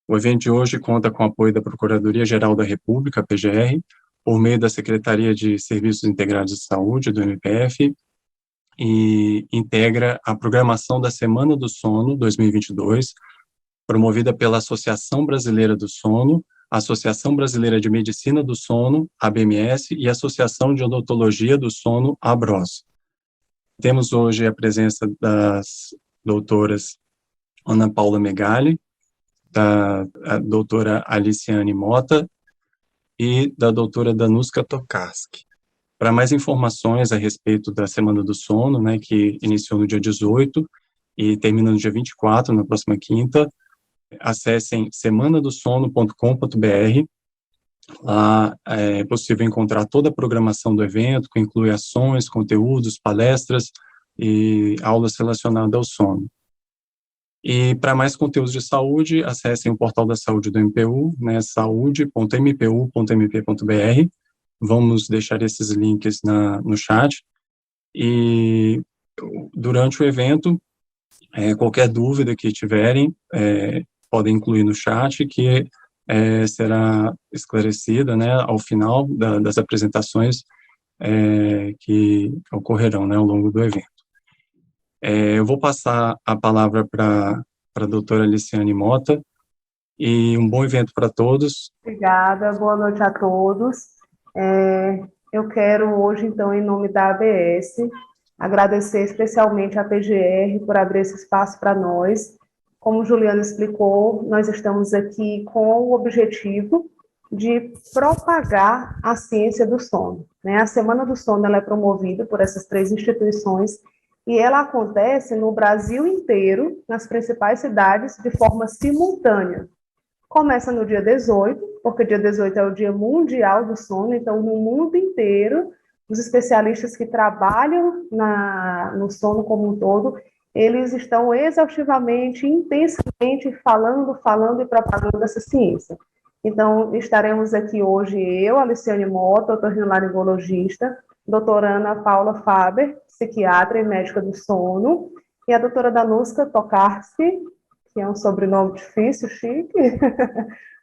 O evento de hoje conta com o apoio da Procuradoria-Geral da República, PGR, por meio da Secretaria de Serviços Integrados de Saúde, do MPF, e integra a programação da Semana do Sono 2022, promovida pela Associação Brasileira do Sono, Associação Brasileira de Medicina do Sono, ABMS, e Associação de Odontologia do Sono, ABROS. Temos hoje a presença das doutoras Ana Paula Megali, da doutora Aliciane Mota e da doutora Danuska Tokarski. Para mais informações a respeito da Semana do Sono, né, que iniciou no dia 18 e termina no dia 24, na próxima quinta, acessem semanadosono.com.br. Lá é possível encontrar toda a programação do evento, que inclui ações, conteúdos, palestras e aulas relacionadas ao sono. E para mais conteúdos de saúde, acessem o portal da saúde do MPU, né, saude.mpu.mp.br. Vamos deixar esses links no chat. E durante o evento, qualquer dúvida que tiverem, podem incluir no chat, que será esclarecida, né, ao final das apresentações que ocorrerão, né, ao longo do evento. Eu vou passar a palavra para a doutora Aliciane Mota, e um bom evento para todos. Obrigada, boa noite a todos. Eu quero hoje, então, em nome da ABS, agradecer especialmente à PGR por abrir esse espaço para nós. Como o Juliano explicou, nós estamos aqui com o objetivo de propagar a ciência do sono, né? A Semana do Sono ela é promovida por essas 3 instituições e ela acontece no Brasil inteiro, nas principais cidades, de forma simultânea. Começa no dia 18, porque dia 18 é o Dia Mundial do Sono, então no mundo inteiro, os especialistas que trabalham no sono como um todo, eles estão exaustivamente, intensamente falando e propagando essa ciência. Então, estaremos aqui hoje eu, Aliciane Mota, otorrinolaringologista, doutora Ana Paula Faber, psiquiatra e médica do sono, e a doutora Danuska Tokarski, que é um sobrenome difícil, chique,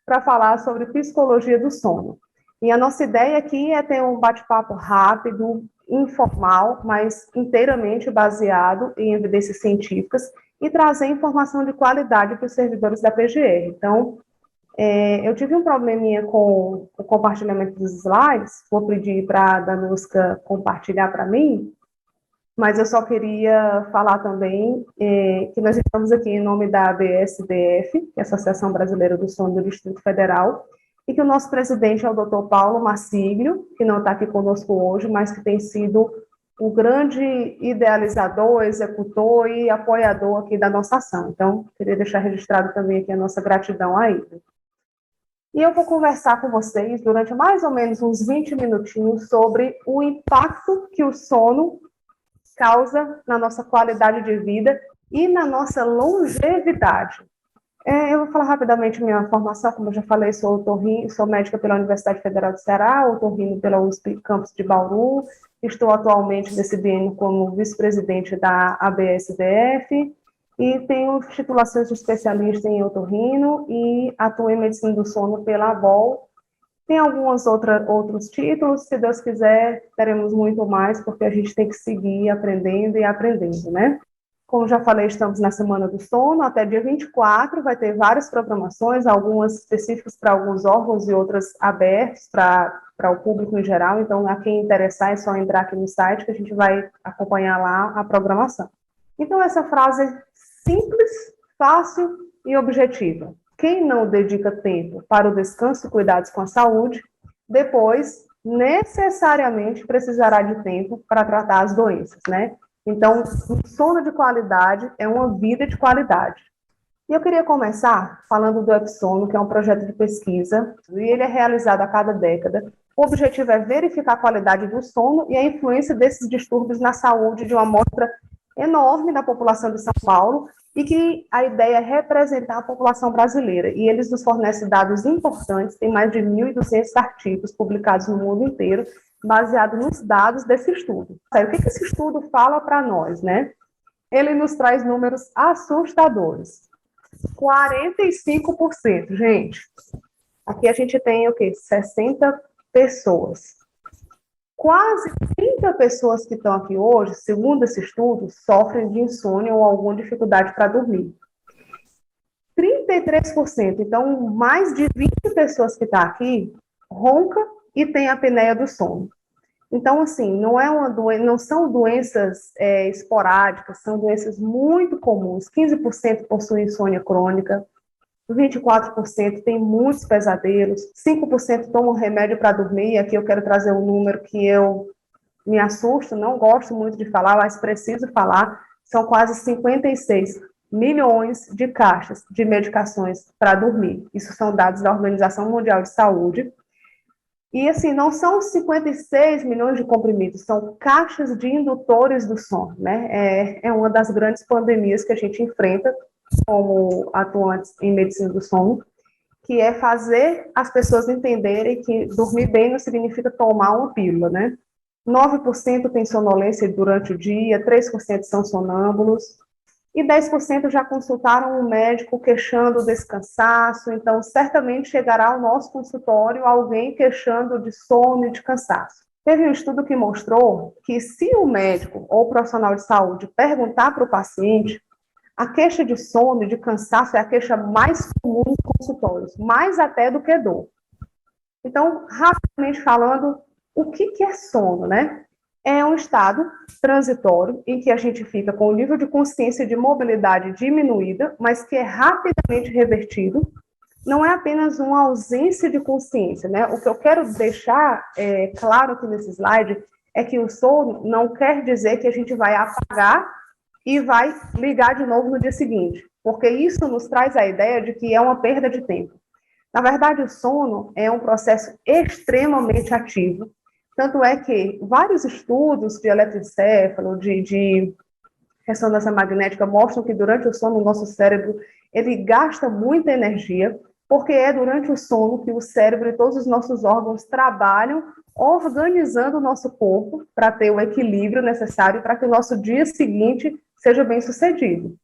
para falar sobre psicologia do sono. E a nossa ideia aqui é ter um bate-papo rápido, informal, mas inteiramente baseado em evidências científicas e trazer informação de qualidade para os servidores da PGR. Então, eu tive um probleminha com o compartilhamento dos slides, vou pedir para a Danuska compartilhar para mim, mas eu só queria falar também que nós estamos aqui em nome da ABS-DF, que é a Associação Brasileira do Sono do Distrito Federal, e que o nosso presidente é o Dr. Paulo Marsiglio, que não está aqui conosco hoje, mas que tem sido o grande idealizador, executor e apoiador aqui da nossa ação. Então, queria deixar registrado também aqui a nossa gratidão a ele. E eu vou conversar com vocês durante mais ou menos uns 20 minutinhos sobre o impacto que o sono causa na nossa qualidade de vida e na nossa longevidade. Eu vou falar rapidamente minha formação, como eu já falei, sou médica pela Universidade Federal do Ceará, otorrino pela USP Campus de Bauru, estou atualmente nesse biênio como vice-presidente da ABS-DF e tenho titulações de especialista em otorrino e atuo em medicina do sono pela ABOL. Tem alguns outros títulos, se Deus quiser, teremos muito mais, porque a gente tem que seguir aprendendo e aprendendo, né? Como já falei, estamos na Semana do Sono, até dia 24 vai ter várias programações, algumas específicas para alguns órgãos e outras abertas para o público em geral, então a quem interessar é só entrar aqui no site que a gente vai acompanhar lá a programação. Então essa frase é simples, fácil e objetiva. Quem não dedica tempo para o descanso e cuidados com a saúde, depois necessariamente precisará de tempo para tratar as doenças, né? Então, um sono de qualidade é uma vida de qualidade. E eu queria começar falando do EPSONO, que é um projeto de pesquisa, e ele é realizado a cada década. O objetivo é verificar a qualidade do sono e a influência desses distúrbios na saúde de uma amostra enorme da população de São Paulo, e que a ideia é representar a população brasileira. E eles nos fornecem dados importantes, tem mais de 1.200 artigos publicados no mundo inteiro, baseado nos dados desse estudo. O que esse estudo fala para nós, né? Ele nos traz números assustadores. 45%, gente. Aqui a gente tem o quê? 60 pessoas. Quase 30 pessoas que estão aqui hoje, segundo esse estudo, sofrem de insônia ou alguma dificuldade para dormir. 33%, então mais de 20 pessoas que estão aqui, ronca e tem a apneia do sono. Então, assim, não são doenças esporádicas, são doenças muito comuns. 15% possuem insônia crônica, 24% tem muitos pesadelos, 5% tomam remédio para dormir. Aqui eu quero trazer um número que eu me assusto, não gosto muito de falar, mas preciso falar, são quase 56 milhões de caixas de medicações para dormir. Isso são dados da Organização Mundial de Saúde. E, assim, não são 56 milhões de comprimidos, são caixas de indutores do sono, né? É uma das grandes pandemias que a gente enfrenta como atuantes em medicina do sono, que é fazer as pessoas entenderem que dormir bem não significa tomar uma pílula, né? 9% tem sonolência durante o dia, 3% são sonâmbulos, e 10% já consultaram um médico queixando desse cansaço. Então, certamente chegará ao nosso consultório alguém queixando de sono e de cansaço. Teve um estudo que mostrou que se o médico ou o profissional de saúde perguntar para o paciente, a queixa de sono e de cansaço é a queixa mais comum nos consultórios, mais até do que dor. Então, rapidamente falando, o que é sono, né? É um estado transitório em que a gente fica com o nível de consciência e de mobilidade diminuída, mas que é rapidamente revertido. Não é apenas uma ausência de consciência, né? O que eu quero deixar claro aqui nesse slide é que o sono não quer dizer que a gente vai apagar e vai ligar de novo no dia seguinte, porque isso nos traz a ideia de que é uma perda de tempo. Na verdade, o sono é um processo extremamente ativo. Tanto é que vários estudos de eletroencefalo, de ressonância magnética, mostram que durante o sono o nosso cérebro ele gasta muita energia, porque é durante o sono que o cérebro e todos os nossos órgãos trabalham organizando o nosso corpo para ter o equilíbrio necessário para que o nosso dia seguinte seja bem sucedido.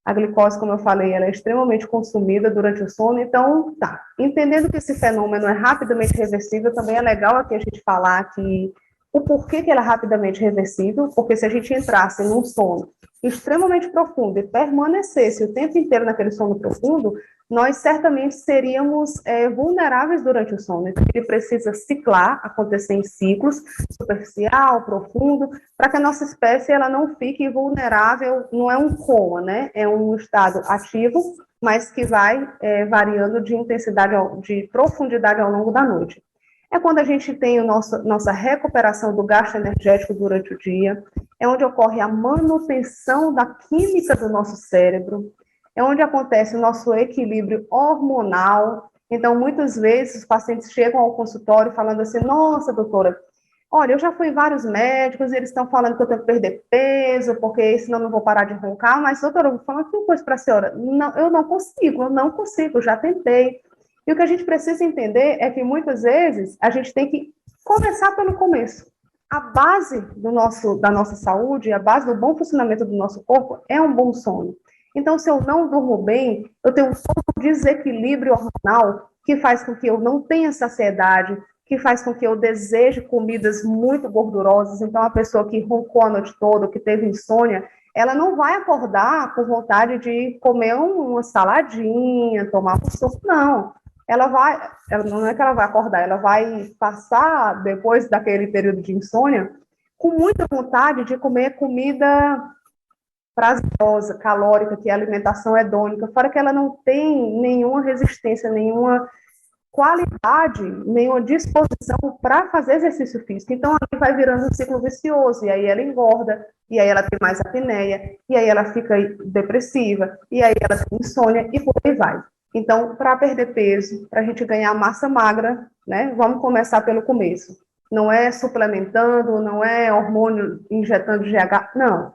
A glicose, como eu falei, ela é extremamente consumida durante o sono, então, tá. Entendendo que esse fenômeno é rapidamente reversível, também é legal aqui a gente falar que o porquê que ela é rapidamente reversível, porque se a gente entrasse num sono extremamente profundo e permanecesse o tempo inteiro naquele sono profundo, nós certamente seríamos vulneráveis durante o sono. Então, ele precisa ciclar, acontecer em ciclos, superficial, profundo, para que a nossa espécie ela não fique vulnerável, não é um coma, né? É um estado ativo, mas que vai variando de intensidade, de profundidade ao longo da noite. É quando a gente tem nossa recuperação do gasto energético durante o dia, é onde ocorre a manutenção da química do nosso cérebro, é onde acontece o nosso equilíbrio hormonal. Então, muitas vezes, os pacientes chegam ao consultório falando assim, nossa, doutora, olha, eu já fui em vários médicos, e eles estão falando que eu tenho que perder peso, porque senão eu não vou parar de roncar, mas, doutora, eu vou falar aqui uma coisa para a senhora, não, eu não consigo, já tentei. E o que a gente precisa entender é que, muitas vezes, a gente tem que começar pelo começo. A base da nossa saúde, a base do bom funcionamento do nosso corpo é um bom sono. Então, se eu não durmo bem, eu tenho um desequilíbrio hormonal que faz com que eu não tenha saciedade, que faz com que eu deseje comidas muito gordurosas. Então, a pessoa que roncou a noite toda, que teve insônia, ela não vai acordar com vontade de comer uma saladinha, tomar um suco, não. Não é que ela vai acordar, ela vai passar, depois daquele período de insônia, com muita vontade de comer comida prazerosa, calórica, que é a alimentação hedônica, fora que ela não tem nenhuma resistência, nenhuma qualidade, nenhuma disposição para fazer exercício físico. Então, aí vai virando um ciclo vicioso, e aí ela engorda, e aí ela tem mais apneia, e aí ela fica depressiva, e aí ela tem insônia, e por aí vai. Então, para perder peso, para a gente ganhar massa magra, né, vamos começar pelo começo. Não é suplementando, não é hormônio injetando GH, não.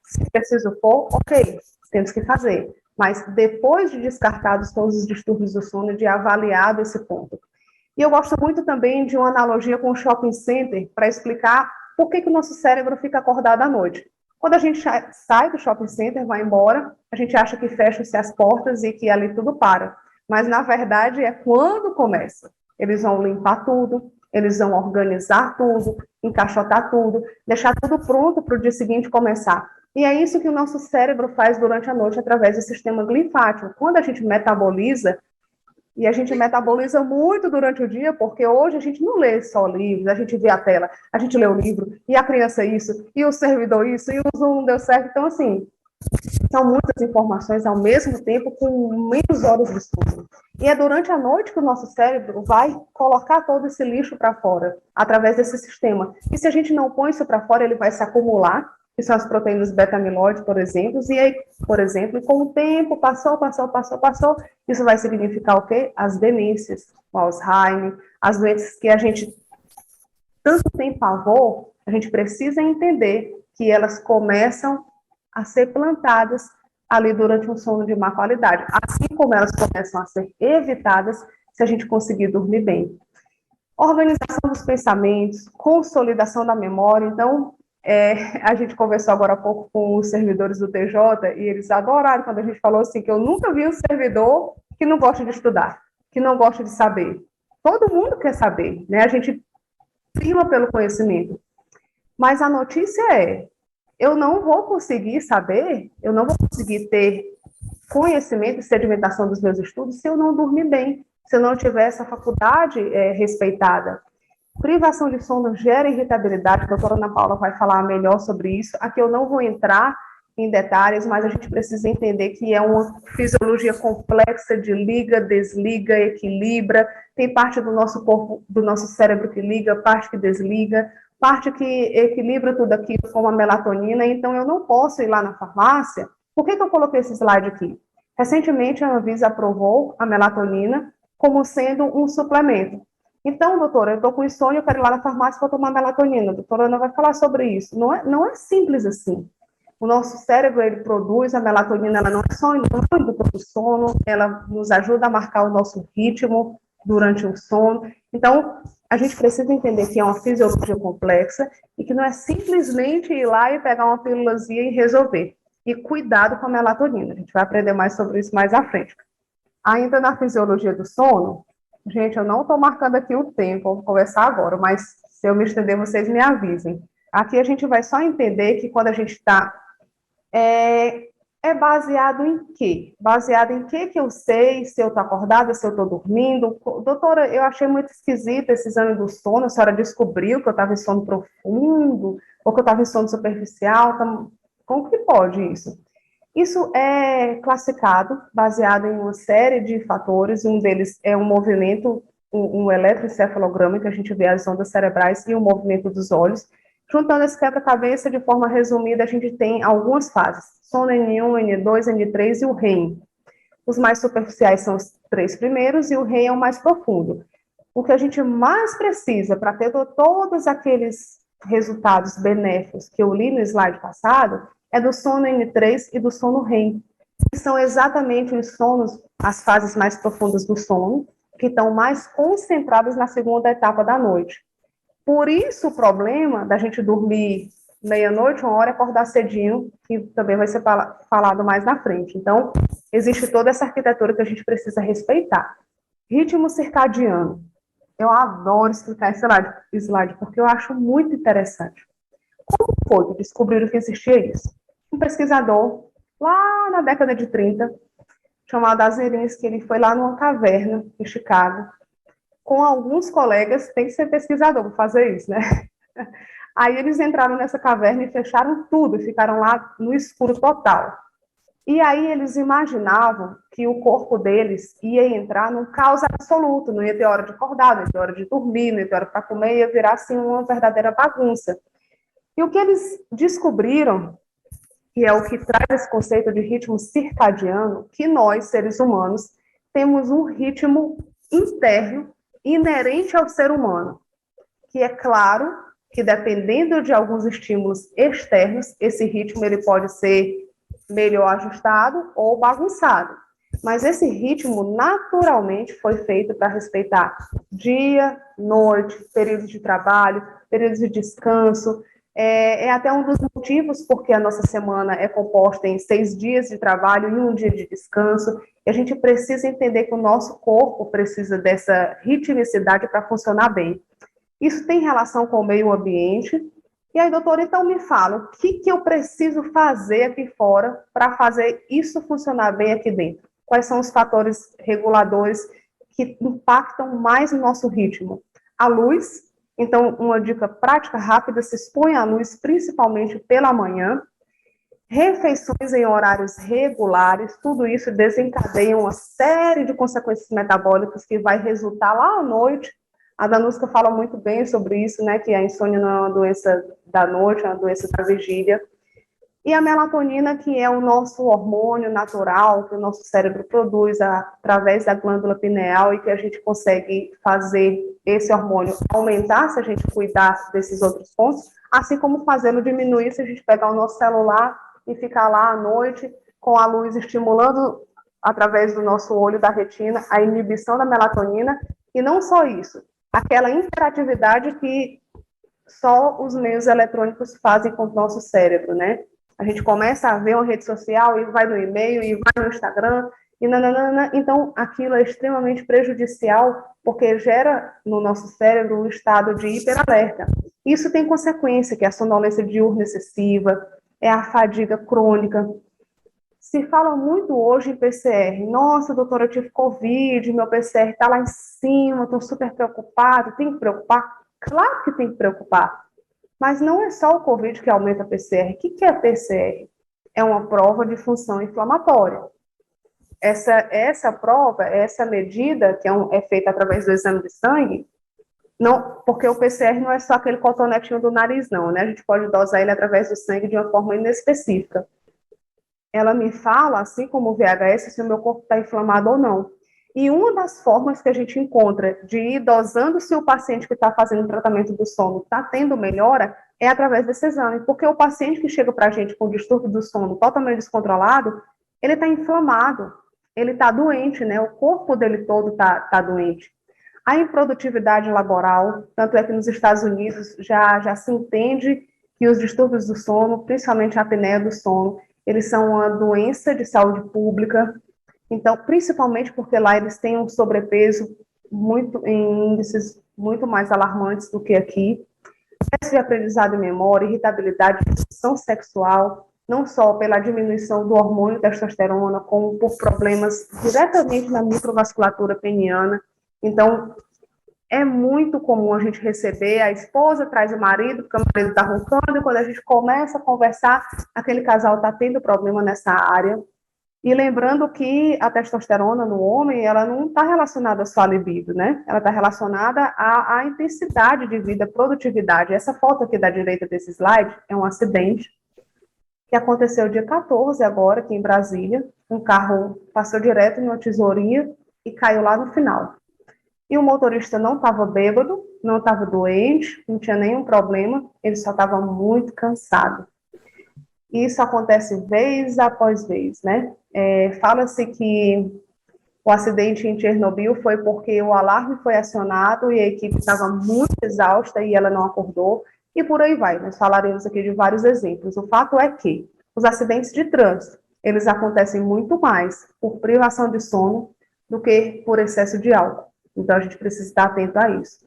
Se preciso for, ok, temos que fazer. Mas depois de descartados todos os distúrbios do sono, de avaliado esse ponto. E eu gosto muito também de uma analogia com o shopping center para explicar por que o nosso cérebro fica acordado à noite. Quando a gente sai do shopping center, vai embora, a gente acha que fecham-se as portas e que ali tudo para. Mas, na verdade, é quando começa. Eles vão limpar tudo, eles vão organizar tudo, encaixotar tudo, deixar tudo pronto para o dia seguinte começar. E é isso que o nosso cérebro faz durante a noite através do sistema linfático. Quando a gente metaboliza, e a gente metaboliza muito durante o dia, porque hoje a gente não lê só livros, a gente vê a tela, a gente lê o livro, e a criança isso, e o servidor isso, e o Zoom não deu certo. Então, assim, são muitas informações ao mesmo tempo, com menos horas de estudo. E é durante a noite que o nosso cérebro vai colocar todo esse lixo para fora, através desse sistema. E se a gente não põe isso para fora, ele vai se acumular, que são as proteínas beta-amiloide, por exemplo, e aí, por exemplo, com o tempo, passou, isso vai significar o quê? As demências, o Alzheimer, as doenças que a gente tanto tem pavor, a gente precisa entender que elas começam a ser plantadas ali durante um sono de má qualidade, assim como elas começam a ser evitadas se a gente conseguir dormir bem. Organização dos pensamentos, consolidação da memória. Então, a gente conversou agora há pouco com os servidores do TJ e eles adoraram quando a gente falou assim, que eu nunca vi um servidor que não gosta de estudar, que não gosta de saber. Todo mundo quer saber, né? A gente prima pelo conhecimento. Mas a notícia é, eu não vou conseguir saber, eu não vou conseguir ter conhecimento e sedimentação dos meus estudos se eu não dormir bem, se eu não tiver essa faculdade respeitada. Privação de sono gera irritabilidade, a doutora Ana Paula vai falar melhor sobre isso. Aqui eu não vou entrar em detalhes, mas a gente precisa entender que é uma fisiologia complexa de liga, desliga, equilibra. Tem parte do nosso corpo, do nosso cérebro que liga, parte que desliga, parte que equilibra tudo aquilo, como a melatonina. Então, eu não posso ir lá na farmácia. Por que eu coloquei esse slide aqui? Recentemente, a Anvisa aprovou a melatonina como sendo um suplemento. Então, doutora, eu estou com insônia, eu quero ir lá na farmácia para tomar melatonina. A doutora Ana vai falar sobre isso. Não é simples assim. O nosso cérebro, ele produz a melatonina, ela não é só indutor do sono, ela nos ajuda a marcar o nosso ritmo durante o sono. Então, a gente precisa entender que é uma fisiologia complexa e que não é simplesmente ir lá e pegar uma pílulazinha e resolver. E cuidado com a melatonina. A gente vai aprender mais sobre isso mais à frente. Ainda na fisiologia do sono, gente, eu não estou marcando aqui o tempo, vou conversar agora, mas se eu me estender, vocês me avisem. Aqui a gente vai só entender que quando a gente está... É baseado em quê? Baseado em que eu sei se eu estou acordada, se eu estou dormindo. Doutora, eu achei muito esquisito esse exame do sono, a senhora descobriu que eu estava em sono profundo, ou que eu estava em sono superficial, então, como que pode isso? Isso é classificado, baseado em uma série de fatores, um deles é um movimento, um eletroencefalograma, que a gente vê as ondas cerebrais e o movimento dos olhos. Juntando esse quebra-cabeça, de forma resumida, a gente tem algumas fases, sono N1, N2, N3 e o REM. Os mais superficiais são os 3 primeiros e o REM é o mais profundo. O que a gente mais precisa para ter todos aqueles resultados benéficos que eu li no slide passado é do sono N3 e do sono REM, que são exatamente os sonos, as fases mais profundas do sono, que estão mais concentradas na segunda etapa da noite. Por isso, o problema da gente dormir meia-noite, 1 hora, e acordar cedinho, que também vai ser falado mais na frente. Então, existe toda essa arquitetura que a gente precisa respeitar. Ritmo circadiano. Eu adoro explicar esse slide, porque eu acho muito interessante. Como foi que descobriram que existia isso? Um pesquisador, lá na década de 30, chamado Azerinsky, ele foi lá numa caverna em Chicago, com alguns colegas, tem que ser pesquisador para fazer isso, né? Aí eles entraram nessa caverna e fecharam tudo, e ficaram lá no escuro total. E aí eles imaginavam que o corpo deles ia entrar num caos absoluto, não ia ter hora de acordar, não ia ter hora de dormir, não ia ter hora para comer, ia virar assim uma verdadeira bagunça. E o que eles descobriram, que é o que traz esse conceito de ritmo circadiano, que nós, seres humanos, temos um ritmo interno inerente ao ser humano, que é claro que dependendo de alguns estímulos externos, esse ritmo ele pode ser melhor ajustado ou bagunçado. Mas esse ritmo naturalmente foi feito para respeitar dia, noite, períodos de trabalho, períodos de descanso, É até um dos motivos porque a nossa semana é composta em 6 dias de trabalho e 1 dia de descanso. E a gente precisa entender que o nosso corpo precisa dessa ritmicidade para funcionar bem. Isso tem relação com o meio ambiente. E aí, doutora, então me fala, o que eu preciso fazer aqui fora para fazer isso funcionar bem aqui dentro? Quais são os fatores reguladores que impactam mais no nosso ritmo? A luz. Então, uma dica prática, rápida, se expõe à luz, principalmente pela manhã. Refeições em horários regulares, tudo isso desencadeia uma série de consequências metabólicas que vai resultar lá à noite. A Danuska fala muito bem sobre isso, né, que a insônia não é uma doença da noite, é uma doença da vigília. E a melatonina, que é o nosso hormônio natural, que o nosso cérebro produz através da glândula pineal e que a gente consegue fazer esse hormônio aumentar se a gente cuidar desses outros pontos, assim como fazê-lo diminuir se a gente pegar o nosso celular e ficar lá à noite com a luz estimulando através do nosso olho, da retina, a inibição da melatonina. E não só isso, aquela interatividade que só os meios eletrônicos fazem com o nosso cérebro, né? A gente começa a ver uma rede social e vai no e-mail e vai no Instagram e nananana. Então, aquilo é extremamente prejudicial porque gera no nosso cérebro um estado de hiperalerta. Isso tem consequência, que é a sonolência diurna excessiva, é a fadiga crônica. Se fala muito hoje em PCR. Nossa, doutora, eu tive Covid, meu PCR está lá em cima, estou super preocupado. Tem que preocupar? Claro que tem que preocupar. Mas não é só o Covid que aumenta a PCR. O que é a PCR? É uma prova de função inflamatória. Essa prova, essa medida, que é feita através do exame de sangue, não, porque o PCR não é só aquele cotonetinho do nariz, não, né? A gente pode dosar ele através do sangue de uma forma inespecífica. Ela me fala, assim como o VHS, se o meu corpo está inflamado ou não. E uma das formas que a gente encontra de ir dosando se o paciente que está fazendo o tratamento do sono está tendo melhora é através desse exame, porque o paciente que chega para a gente com distúrbio do sono totalmente descontrolado, ele está inflamado, ele está doente, né? O corpo dele todo está doente. A improdutividade laboral, tanto é que nos Estados Unidos já se entende que os distúrbios do sono, principalmente a apneia do sono, eles são uma doença de saúde pública. Então, principalmente porque lá eles têm um sobrepeso em índices muito mais alarmantes do que aqui. Déficit de aprendizado e memória, irritabilidade, disfunção sexual, não só pela diminuição do hormônio testosterona, como por problemas diretamente na microvasculatura peniana. Então, é muito comum a gente receber, a esposa traz o marido, porque o marido está roncando, e quando a gente começa a conversar, aquele casal está tendo problema nessa área. E lembrando que a testosterona no homem, ela não está relacionada só à libido, né? Ela está relacionada à intensidade de vida, produtividade. Essa foto aqui da direita desse slide é um acidente que aconteceu dia 14 agora, aqui em Brasília. Um carro passou direto em uma tesourinha e caiu lá no final. E o motorista não estava bêbado, não estava doente, não tinha nenhum problema, ele só estava muito cansado. E isso acontece vez após vez, né? Fala-se que o acidente em Chernobyl foi porque o alarme foi acionado e a equipe estava muito exausta e ela não acordou, e por aí vai. Nós falaremos aqui de vários exemplos. O fato é que os acidentes de trânsito, eles acontecem muito mais por privação de sono do que por excesso de álcool. Então, a gente precisa estar atento a isso.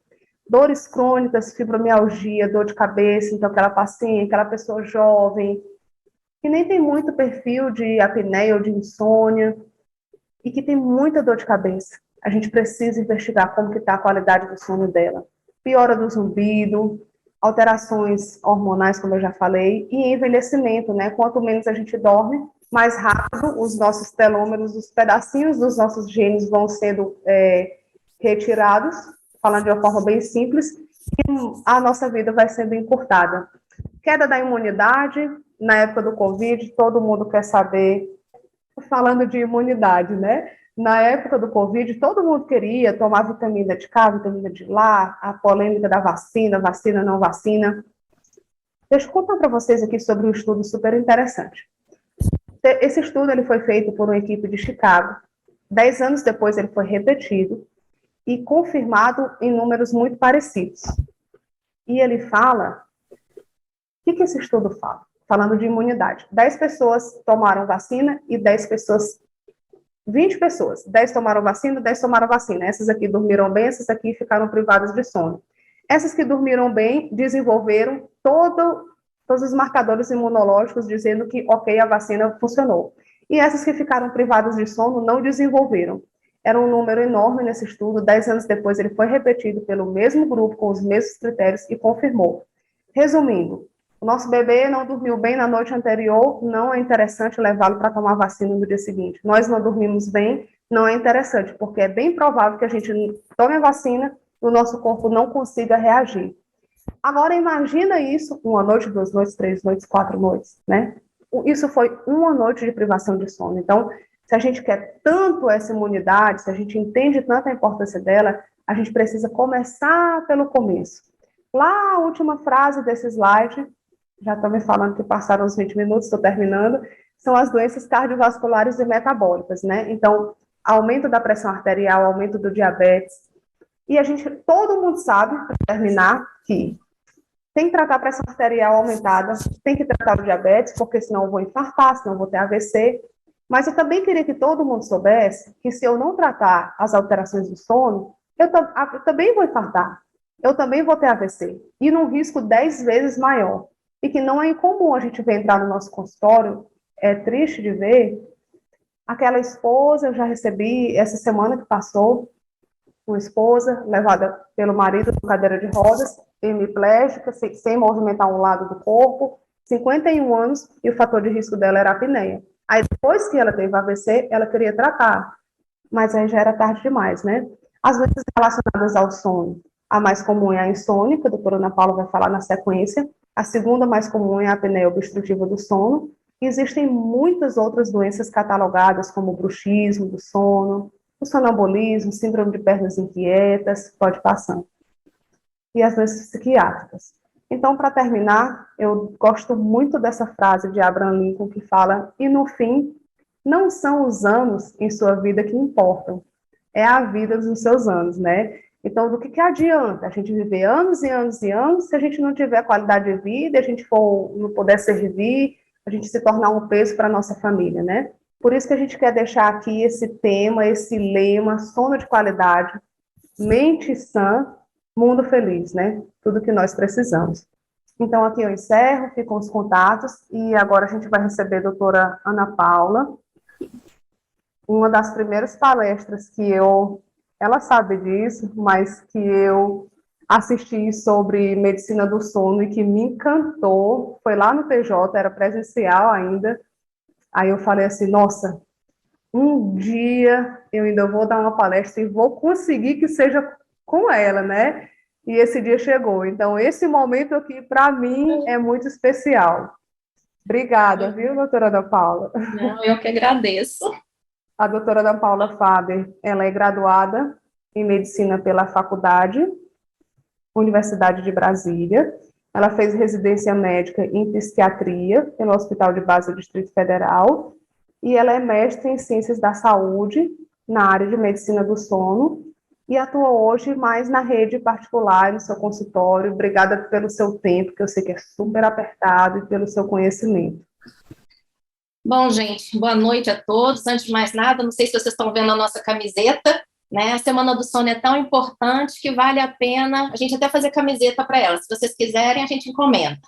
Dores crônicas, fibromialgia, dor de cabeça, então aquela paciente, aquela pessoa jovem, que nem tem muito perfil de apneia ou de insônia, e que tem muita dor de cabeça. A gente precisa investigar como que está a qualidade do sono dela. Piora do zumbido, alterações hormonais, como eu já falei, e envelhecimento, né? Quanto menos a gente dorme, mais rápido os nossos telômeros, os pedacinhos dos nossos genes vão sendo retirados, falando de uma forma bem simples, e a nossa vida vai sendo encurtada. Queda da imunidade, na época do Covid, todo mundo quer saber, falando de imunidade, né? Na época do Covid, todo mundo queria tomar vitamina de cá, vitamina de lá, a polêmica da vacina, vacina, não vacina. Deixa eu contar para vocês aqui sobre um estudo super interessante. Esse estudo ele foi feito por uma equipe de Chicago. 10 anos depois ele foi repetido e confirmado em números muito parecidos. E ele fala que esse estudo fala? Falando de imunidade. 10 pessoas tomaram vacina e 20 pessoas. 10 tomaram vacina, 10 tomaram vacina. Essas aqui dormiram bem, essas aqui ficaram privadas de sono. Essas que dormiram bem desenvolveram todos os marcadores imunológicos dizendo que, ok, a vacina funcionou. E essas que ficaram privadas de sono não desenvolveram. Era um número enorme nesse estudo. 10 anos depois, ele foi repetido pelo mesmo grupo, com os mesmos critérios, e confirmou. Resumindo, o nosso bebê não dormiu bem na noite anterior, não é interessante levá-lo para tomar vacina no dia seguinte. Nós não dormimos bem, não é interessante, porque é bem provável que a gente tome a vacina e o nosso corpo não consiga reagir. Agora, imagina isso, 1 noite, 2 noites, 3 noites, 4 noites, né? Isso foi 1 noite de privação de sono. Então, se a gente quer tanto essa imunidade, se a gente entende tanto a importância dela, a gente precisa começar pelo começo. Lá, a última frase desse slide, já estou me falando que passaram uns 20 minutos, estou terminando, são as doenças cardiovasculares e metabólicas, né? Então, aumento da pressão arterial, aumento do diabetes. E todo mundo sabe, para terminar, que tem que tratar a pressão arterial aumentada, tem que tratar o diabetes, porque senão eu vou infartar, senão eu vou ter AVC. Mas eu também queria que todo mundo soubesse que se eu não tratar as alterações do sono, eu também vou infartar, eu também vou ter AVC, e num risco 10 vezes maior. E que não é incomum a gente ver entrar no nosso consultório, é triste de ver, aquela esposa, eu já recebi essa semana que passou, uma esposa levada pelo marido com cadeira de rodas, hemiplégica, sem movimentar um lado do corpo, 51 anos, e o fator de risco dela era a apneia. Aí, depois que ela teve AVC, ela queria tratar, mas aí já era tarde demais, né? As doenças relacionadas ao sono, a mais comum é a insônia, que a doutora Ana Paula vai falar na sequência. A segunda mais comum é a apneia obstrutiva do sono. E existem muitas outras doenças catalogadas, como o bruxismo do sono, o sonambulismo, síndrome de pernas inquietas, pode passar. E as doenças psiquiátricas. Então, para terminar, eu gosto muito dessa frase de Abraham Lincoln que fala: e no fim, não são os anos em sua vida que importam, é a vida dos seus anos, né? Então, do que adianta a gente viver anos e anos e anos se a gente não tiver qualidade de vida, a gente não puder servir, a gente se tornar um peso para a nossa família, né? Por isso que a gente quer deixar aqui esse tema, esse lema: sono de qualidade, mente sã, mundo feliz, né? Tudo que nós precisamos. Então, aqui eu encerro, ficam os contatos, e agora a gente vai receber a doutora Ana Paula. Uma das primeiras palestras que ela sabe disso, mas que eu assisti sobre medicina do sono e que me encantou, foi lá no TJ, era presencial ainda. Aí eu falei assim: nossa, um dia eu ainda vou dar uma palestra e vou conseguir que seja com ela, né? E esse dia chegou. Então, esse momento aqui, para mim, é muito especial. Obrigada, viu, doutora Ana Paula? Não, eu que agradeço. A doutora Ana Paula Faber, ela é graduada em Medicina pela Universidade de Brasília. Ela fez residência médica em Psiquiatria pelo Hospital de Base do Distrito Federal. E ela é mestre em Ciências da Saúde, na área de Medicina do Sono, e atua hoje mais na rede particular, no seu consultório. Obrigada pelo seu tempo, que eu sei que é super apertado, e pelo seu conhecimento. Bom, gente, boa noite a todos. Antes de mais nada, não sei se vocês estão vendo a nossa camiseta, né? A Semana do Sono é tão importante que vale a pena a gente até fazer camiseta para ela. Se vocês quiserem, a gente encomenda.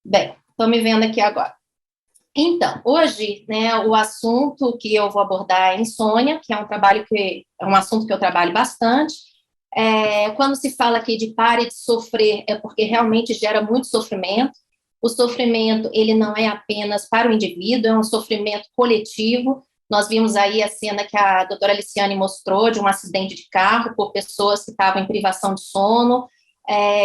Bem, estou me vendo aqui agora. Então, hoje, né, o assunto que eu vou abordar é insônia, que é um assunto que eu trabalho bastante. Quando se fala aqui de pare de sofrer, é porque realmente gera muito sofrimento. O sofrimento, ele não é apenas para o indivíduo, é um sofrimento coletivo. Nós vimos aí a cena que a doutora Aliciane mostrou de um acidente de carro por pessoas que estavam em privação de sono.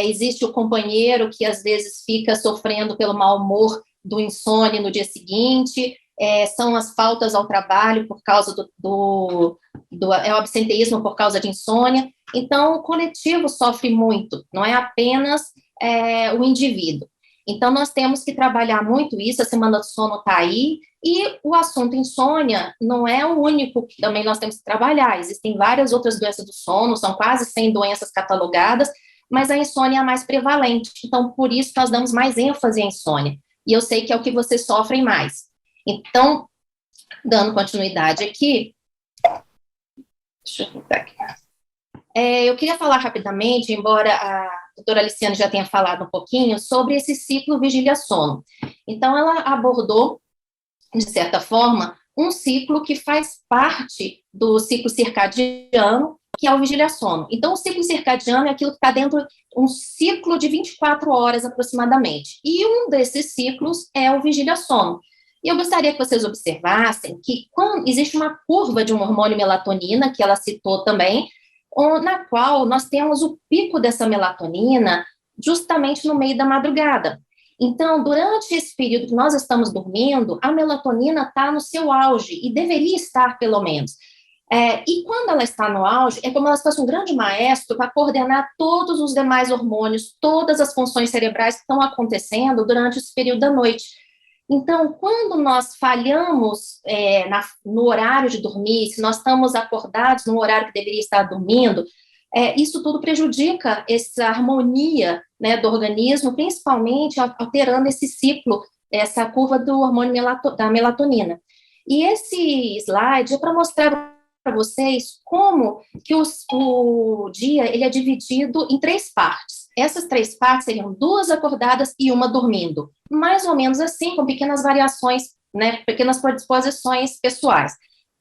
Existe o companheiro que às vezes fica sofrendo pelo mau humor do insônia no dia seguinte, são as faltas ao trabalho por causa do absenteísmo por causa de insônia. Então, o coletivo sofre muito, não é apenas o indivíduo. Então, nós temos que trabalhar muito isso, a Semana do Sono está aí, e o assunto insônia não é o único que também nós temos que trabalhar. Existem várias outras doenças do sono, são quase 100 doenças catalogadas, mas a insônia é a mais prevalente, então por isso nós damos mais ênfase à insônia, e eu sei que é o que vocês sofrem mais. Então, dando continuidade aqui, deixa eu voltar aqui. Eu queria falar rapidamente, embora a doutora Aliciane já tenha falado um pouquinho, sobre esse ciclo vigília-sono. Então, ela abordou, de certa forma, um ciclo que faz parte do ciclo circadiano, que é o vigília-sono. Então, o ciclo circadiano é aquilo que está dentro de um ciclo de 24 horas aproximadamente. E um desses ciclos é o vigília-sono. E eu gostaria que vocês observassem que quando existe uma curva de um hormônio melatonina, que ela citou também, na qual nós temos o pico dessa melatonina justamente no meio da madrugada. Então, durante esse período que nós estamos dormindo, a melatonina está no seu auge, e deveria estar, pelo menos. E quando ela está no auge, é como ela se fosse um grande maestro para coordenar todos os demais hormônios, todas as funções cerebrais que estão acontecendo durante esse período da noite. Então, quando nós falhamos no horário de dormir, se nós estamos acordados no horário que deveria estar dormindo, isso tudo prejudica essa harmonia, né, do organismo, principalmente alterando esse ciclo, essa curva do hormônio da melatonina. E esse slide é para mostrar para vocês como que o dia ele é dividido em 3 partes. Essas 3 partes seriam 2 acordadas e 1 dormindo. Mais ou menos assim, com pequenas variações, né, pequenas predisposições pessoais.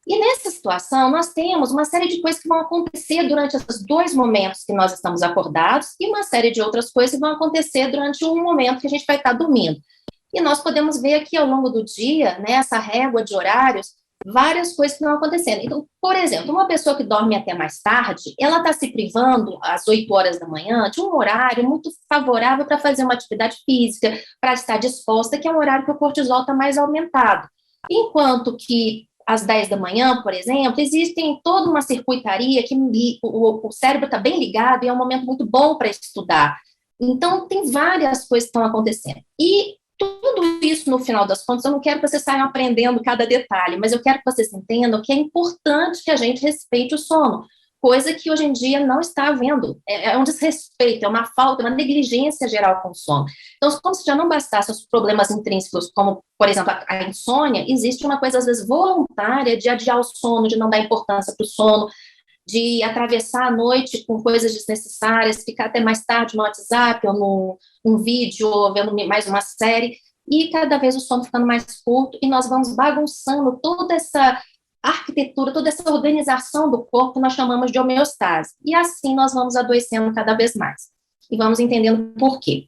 E nessa situação, nós temos uma série de coisas que vão acontecer durante esses 2 momentos que nós estamos acordados e uma série de outras coisas que vão acontecer durante um momento que a gente vai estar dormindo. E nós podemos ver aqui ao longo do dia, né, essa régua de horários, várias coisas que estão acontecendo. Então, por exemplo, uma pessoa que dorme até mais tarde, ela está se privando às 8 horas da manhã de um horário muito favorável para fazer uma atividade física, para estar disposta, que é um horário que o cortisol está mais aumentado. Enquanto que às 10 da manhã, por exemplo, existe toda uma circuitaria que o cérebro está bem ligado e é um momento muito bom para estudar. Então, tem várias coisas que estão acontecendo. E tudo isso, no final das contas, eu não quero que vocês saiam aprendendo cada detalhe, mas eu quero que vocês entendam que é importante que a gente respeite o sono, coisa que hoje em dia não está havendo. É um desrespeito, é uma falta, uma negligência geral com o sono. Então, como se já não bastassem os problemas intrínsecos, como, por exemplo, a insônia, existe uma coisa, às vezes, voluntária de adiar o sono, de não dar importância para o sono, de atravessar a noite com coisas desnecessárias, ficar até mais tarde no WhatsApp, ou num vídeo, ou vendo mais uma série, e cada vez o sono ficando mais curto, e nós vamos bagunçando toda essa arquitetura, toda essa organização do corpo que nós chamamos de homeostase. E assim nós vamos adoecendo cada vez mais. E vamos entendendo por quê.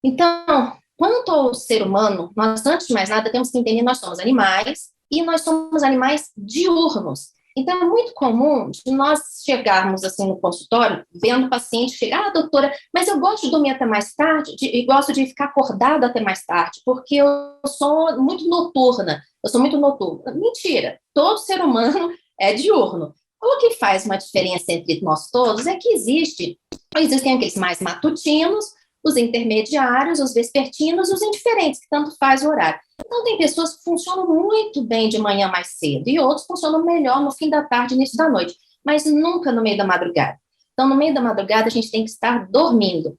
Então, quanto ao ser humano, nós, antes de mais nada, temos que entender que nós somos animais, e nós somos animais diurnos. Então, é muito comum de nós chegarmos assim no consultório, vendo o paciente chegar, doutora, mas eu gosto de dormir até mais tarde, e gosto de ficar acordada até mais tarde, porque eu sou muito noturna, Mentira, todo ser humano é diurno. O que faz uma diferença entre nós todos é que existem aqueles mais matutinos, os intermediários, os vespertinos, os indiferentes, que tanto faz o horário. Então, tem pessoas que funcionam muito bem de manhã mais cedo, e outros funcionam melhor no fim da tarde, início da noite, mas nunca no meio da madrugada. Então, no meio da madrugada, a gente tem que estar dormindo.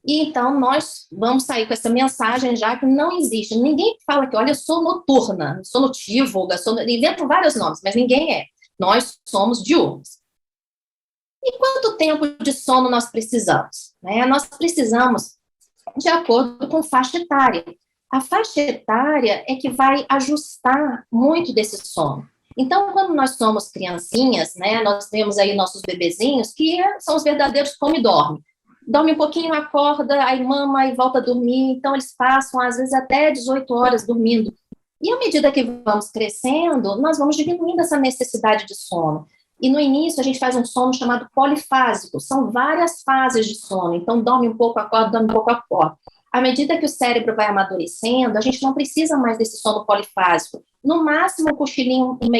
E então, nós vamos sair com essa mensagem já que não existe. Ninguém fala que, olha, eu sou noturna, sou notívaga, inventam vários nomes, mas ninguém é. Nós somos diurnos. E quanto tempo de sono nós precisamos? Nós precisamos de acordo com faixa etária. A faixa etária é que vai ajustar muito desse sono. Então, quando nós somos criancinhas, nós temos aí nossos bebezinhos, que são os verdadeiros come e dorme. Dorme um pouquinho, acorda, aí mama e volta a dormir. Então, eles passam, às vezes, até 18 horas dormindo. E à medida que vamos crescendo, nós vamos diminuindo essa necessidade de sono. E no início a gente faz um sono chamado polifásico, são várias fases de sono, então dorme um pouco, acorda, dorme um pouco, acorda. À medida que o cérebro vai amadurecendo, a gente não precisa mais desse sono polifásico, no máximo um cochilinho no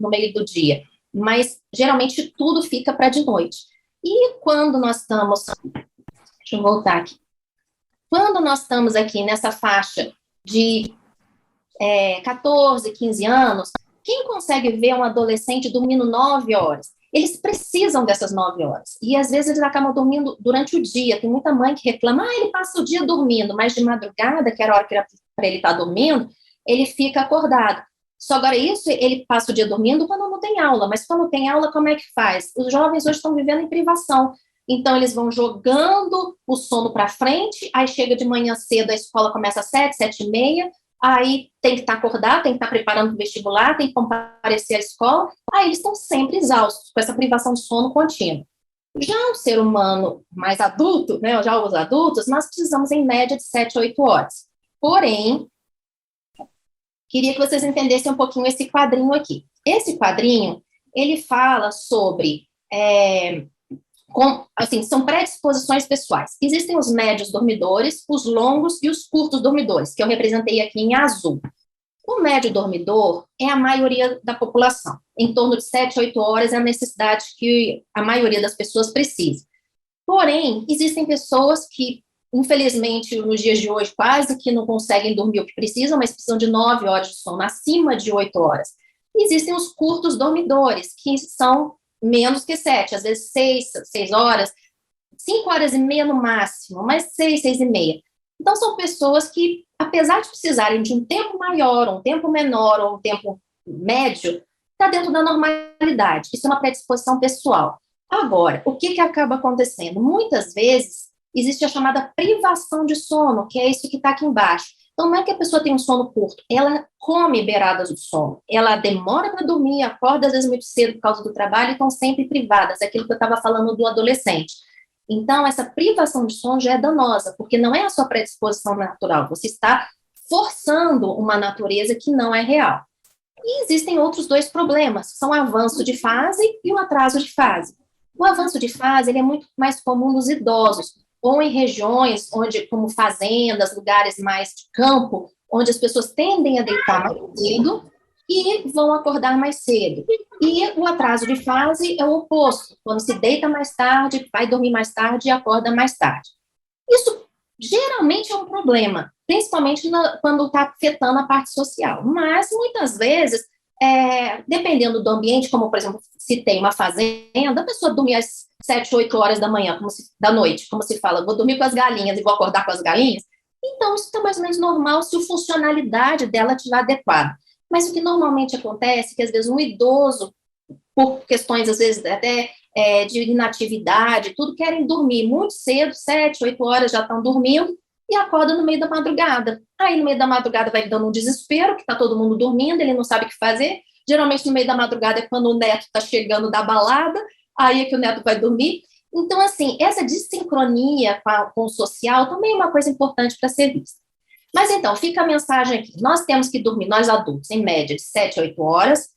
meio do dia, mas geralmente tudo fica para de noite. E quando nós estamos, deixa eu voltar aqui, quando nós estamos aqui nessa faixa de 14, 15 anos, quem consegue ver um adolescente dormindo 9 horas? eles precisam dessas 9 horas. E às vezes eles acabam dormindo durante o dia. Tem muita mãe que reclama, ele passa o dia dormindo, mas de madrugada, que era a hora que era para ele estar dormindo, ele fica acordado. Só agora isso, ele passa o dia dormindo quando não tem aula, mas quando tem aula, como é que faz? Os jovens hoje estão vivendo em privação. Então, eles vão jogando o sono para frente, aí chega de manhã cedo, a escola começa às 7, 7h30, aí tem que estar acordado, tem que estar preparando para o vestibular, tem que comparecer à escola, aí eles estão sempre exaustos, com essa privação de sono contínua. Já o ser humano mais adulto, né, já os adultos, nós precisamos em média de 7, 8 horas. Porém, queria que vocês entendessem um pouquinho esse quadrinho aqui. Esse quadrinho, ele fala sobre... são predisposições pessoais. Existem os médios dormidores, os longos e os curtos dormidores, que eu representei aqui em azul. O médio dormidor é a maioria da população. Em torno de 7, 8 horas é a necessidade que a maioria das pessoas precisa. Porém, existem pessoas que, infelizmente, nos dias de hoje, quase que não conseguem dormir o que precisam, mas precisam de 9 horas de sono, acima de 8 horas. Existem os curtos dormidores, que são menos que 7, às vezes 6 horas, 5 horas e meia no máximo, mas 6, 6h30. Então, são pessoas que, apesar de precisarem de um tempo maior, um tempo menor, ou um tempo médio, está dentro da normalidade. Isso é uma predisposição pessoal. Agora, o que acaba acontecendo? Muitas vezes, existe a chamada privação de sono, que é isso que está aqui embaixo. Então, não é que a pessoa tem um sono curto, ela come beiradas do sono, ela demora para dormir, acorda às vezes muito cedo por causa do trabalho e estão sempre privadas, é aquilo que eu estava falando do adolescente. Então, essa privação de sono já é danosa, porque não é a sua predisposição natural, você está forçando uma natureza que não é real. E existem outros 2 problemas, que são o avanço de fase e o atraso de fase. O avanço de fase ele é muito mais comum nos idosos, ou em regiões onde, como fazendas, lugares mais de campo, onde as pessoas tendem a deitar mais cedo e vão acordar mais cedo. E o atraso de fase é o oposto, quando se deita mais tarde, vai dormir mais tarde e acorda mais tarde. Isso geralmente é um problema, principalmente quando está afetando a parte social, mas muitas vezes, dependendo do ambiente, como por exemplo, se tem uma fazenda, a pessoa dormir às 7, 8 horas da manhã, da noite, como se fala, vou dormir com as galinhas e vou acordar com as galinhas, então isso está mais ou menos normal se a funcionalidade dela estiver adequada. Mas o que normalmente acontece é que às vezes um idoso, por questões às vezes até de inatividade, tudo, querem dormir muito cedo, 7, 8 horas já estão dormindo, e acorda no meio da madrugada. Aí no meio da madrugada vai dando um desespero, que está todo mundo dormindo, ele não sabe o que fazer. Geralmente no meio da madrugada é quando o neto está chegando da balada, aí é que o neto vai dormir. Então, assim, essa desincronia com o social também é uma coisa importante para ser vista. Mas então, fica a mensagem aqui. Nós temos que dormir, nós adultos, em média de 7 a 8 horas,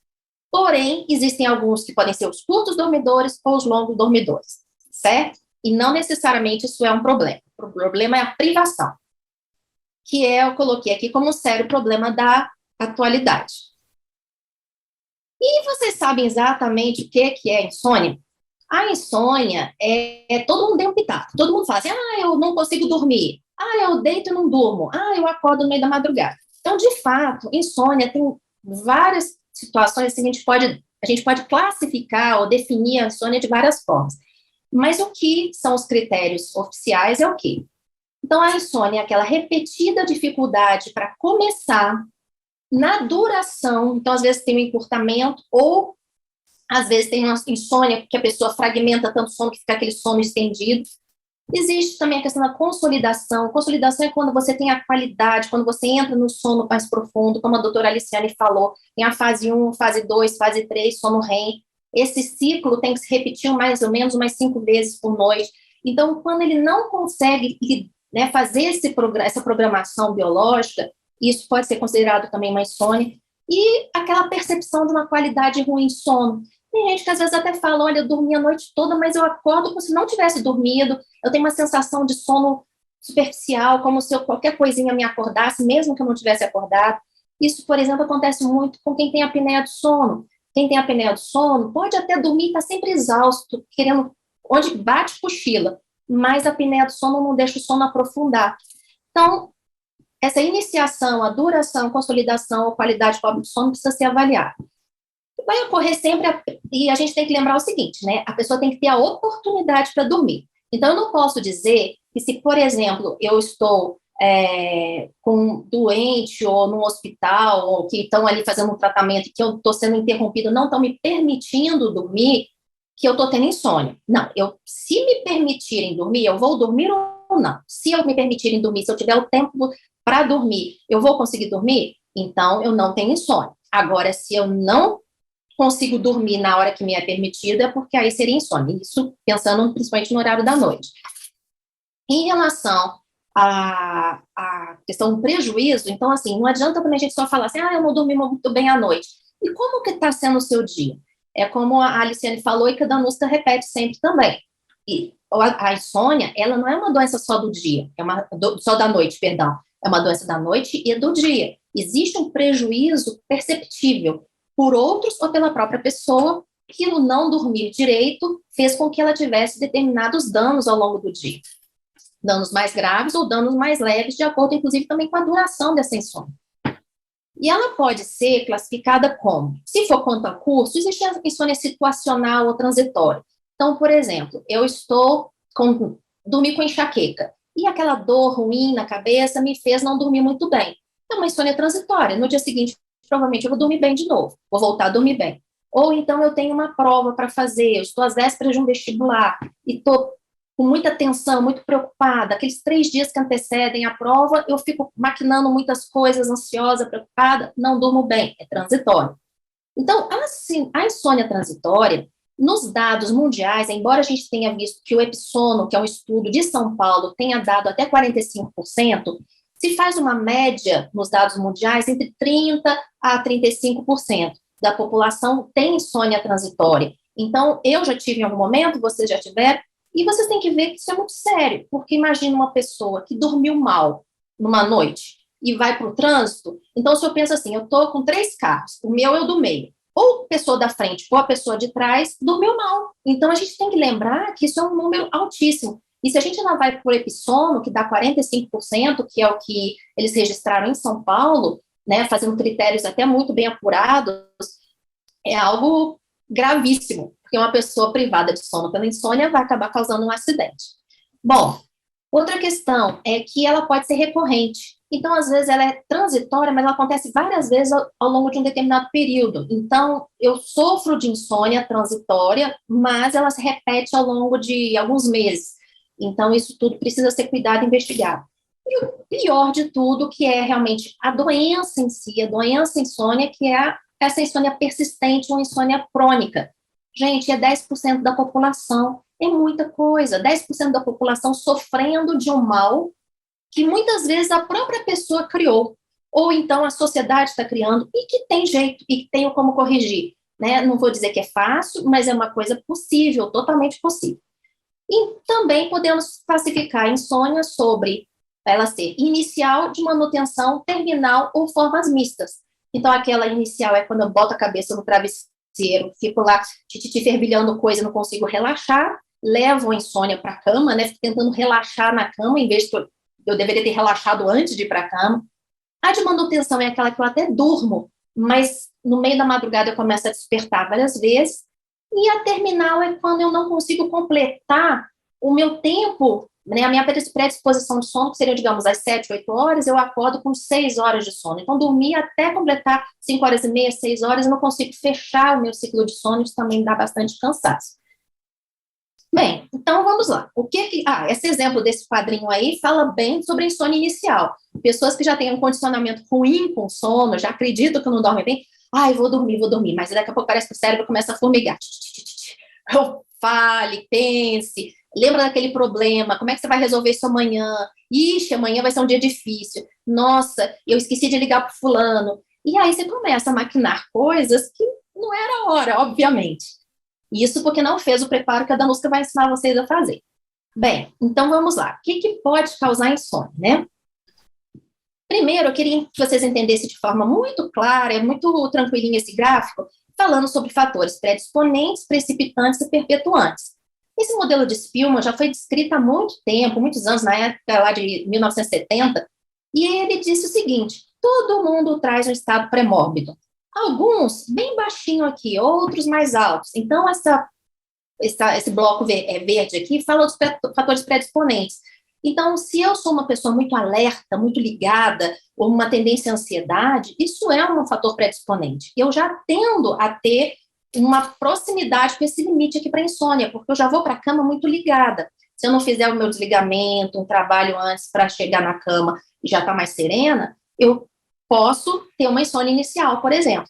porém, existem alguns que podem ser os curtos dormidores ou os longos dormidores, certo? E não necessariamente isso é um problema. O problema é a privação, que eu coloquei aqui como um sério problema da atualidade. E vocês sabem exatamente o que é insônia? A insônia todo mundo tem um pitaco, todo mundo fala assim, eu não consigo dormir, eu deito e não durmo, eu acordo no meio da madrugada. Então, de fato, insônia tem várias situações que a gente pode classificar ou definir a insônia de várias formas. Mas o que são os critérios oficiais é o quê? Então, a insônia é aquela repetida dificuldade para começar, na duração, então, às vezes tem um encurtamento, ou às vezes tem uma insônia, porque a pessoa fragmenta tanto o sono que fica aquele sono estendido. Existe também a questão da consolidação. Consolidação é quando você tem a qualidade, quando você entra no sono mais profundo, como a doutora Aliciane falou, tem a fase 1, fase 2, fase 3, sono REM. Esse ciclo tem que se repetir mais ou menos umas 5 vezes por noite. Então, quando ele não consegue fazer essa programação biológica, isso pode ser considerado também uma insônia, e aquela percepção de uma qualidade ruim de sono. Tem gente que às vezes até fala, olha, eu dormi a noite toda, mas eu acordo como se não tivesse dormido, eu tenho uma sensação de sono superficial, como se qualquer coisinha me acordasse, mesmo que eu não tivesse acordado. Isso, por exemplo, acontece muito com quem tem apneia do sono. Quem tem apneia do sono pode até dormir, está sempre exausto, querendo, onde bate, cochila, mas a apneia do sono não deixa o sono aprofundar. Então, essa iniciação, a duração, consolidação, a qualidade do sono precisa ser avaliada. vai ocorrer sempre, e a gente tem que lembrar o seguinte, né? A pessoa tem que ter a oportunidade para dormir. Então, eu não posso dizer que se, por exemplo, eu estou com doente ou num hospital, ou que estão ali fazendo um tratamento e que eu estou sendo interrompido, não estão me permitindo dormir, que eu estou tendo insônia. Não, se me permitirem dormir, eu vou dormir ou não. Se eu me permitirem dormir, se eu tiver o tempo para dormir, eu vou conseguir dormir? Então, eu não tenho insônia. Agora, se eu não consigo dormir na hora que me é permitido, é porque aí seria insônia. Isso pensando principalmente no horário da noite. Em relação à questão do prejuízo, então, assim, não adianta também a gente só falar assim, eu não dormi muito bem à noite. E como que está sendo o seu dia? É como a Aliciane falou e que a Danusta repete sempre também. E a insônia, ela não é uma doença só do dia, só da noite, perdão. É uma doença da noite e do dia. Existe um prejuízo perceptível por outros ou pela própria pessoa que no não dormir direito fez com que ela tivesse determinados danos ao longo do dia. Danos mais graves ou danos mais leves, de acordo, inclusive, também com a duração dessa insônia. E ela pode ser classificada como, se for quanto a curso, existe a insônia situacional ou transitória. Então, por exemplo, eu dormi com enxaqueca, e aquela dor ruim na cabeça me fez não dormir muito bem. É uma insônia transitória. No dia seguinte, provavelmente eu vou dormir bem de novo, vou voltar a dormir bem. Ou então eu tenho uma prova para fazer, eu estou às vésperas de um vestibular, e estou com muita tensão, muito preocupada, aqueles 3 dias que antecedem a prova, eu fico maquinando muitas coisas, ansiosa, preocupada, não durmo bem, é transitório. Então, a insônia transitória, nos dados mundiais, embora a gente tenha visto que o Epsono, que é um estudo de São Paulo, tenha dado até 45%, se faz uma média nos dados mundiais entre 30% a 35% da população tem insônia transitória. Então, eu já tive em algum momento, vocês já tiveram, e vocês têm que ver que isso é muito sério, porque imagina uma pessoa que dormiu mal numa noite e vai para o trânsito. Então, se eu penso assim, eu estou com 3 carros, o meu é o do meio, ou a pessoa da frente ou a pessoa de trás dormiu mal. Então, a gente tem que lembrar que isso é um número altíssimo. E se a gente ainda vai para o Epsono, que dá 45%, que é o que eles registraram em São Paulo, né, fazendo critérios até muito bem apurados, é algo gravíssimo, porque uma pessoa privada de sono pela insônia vai acabar causando um acidente. Bom, outra questão é que ela pode ser recorrente. Então, às vezes, ela é transitória, mas ela acontece várias vezes ao longo de um determinado período. Então, eu sofro de insônia transitória, mas ela se repete ao longo de alguns meses. Então, isso tudo precisa ser cuidado e investigado. E o pior de tudo, que é realmente a doença em si, a doença insônia, que é essa insônia persistente ou insônia crônica. Gente, é 10% da população, é muita coisa, 10% da população sofrendo de um mal que muitas vezes a própria pessoa criou, ou então a sociedade está criando, e que tem jeito, e que tem como corrigir. Né? Não vou dizer que é fácil, mas é uma coisa possível, totalmente possível. E também podemos classificar a insônia sobre ela ser inicial, de manutenção, terminal ou formas mistas. Então, aquela inicial é quando eu boto a cabeça no travesseiro, fico lá fervilhando coisa, não consigo relaxar, levo a insônia para a cama, né? Fico tentando relaxar na cama, em vez de eu deveria ter relaxado antes de ir para a cama. A de manutenção é aquela que eu até durmo, mas no meio da madrugada eu começo a despertar várias vezes. E a terminal é quando eu não consigo completar o meu tempo, né, a minha predisposição de sono, que seria, digamos, às 7, 8 horas, eu acordo com 6 horas de sono. Então, dormir até completar 5 horas e meia, 6 horas, eu não consigo fechar o meu ciclo de sono, isso também dá bastante cansaço. Bem, então vamos lá. Esse exemplo desse quadrinho aí fala bem sobre a insônia inicial. Pessoas que já têm um condicionamento ruim com sono, já acreditam que não dormem bem, vou dormir, mas daqui a pouco parece que o cérebro começa a formigar. Fale, pense, lembra daquele problema, como é que você vai resolver isso amanhã? Ixi, amanhã vai ser um dia difícil. Nossa, eu esqueci de ligar para o fulano. E aí você começa a maquinar coisas que não era a hora, obviamente. Isso porque não fez o preparo que a Danuska vai ensinar vocês a fazer. Bem, então vamos lá. O que pode causar insônia, né? Primeiro, eu queria que vocês entendessem de forma muito clara, é muito tranquilinho esse gráfico, falando sobre fatores predisponentes, precipitantes e perpetuantes. Esse modelo de Spielman já foi descrito há muito tempo, muitos anos, na época lá de 1970, e ele disse o seguinte: todo mundo traz um estado pré-mórbido. Alguns bem baixinho aqui, outros mais altos. Então, esse bloco verde aqui fala dos fatores predisponentes. Então, se eu sou uma pessoa muito alerta, muito ligada, ou uma tendência à ansiedade, isso é um fator predisponente. Eu já tendo a ter uma proximidade com esse limite aqui para insônia, porque eu já vou para a cama muito ligada. Se eu não fizer o meu desligamento, um trabalho antes para chegar na cama e já estar mais serena, eu posso ter uma insônia inicial, por exemplo.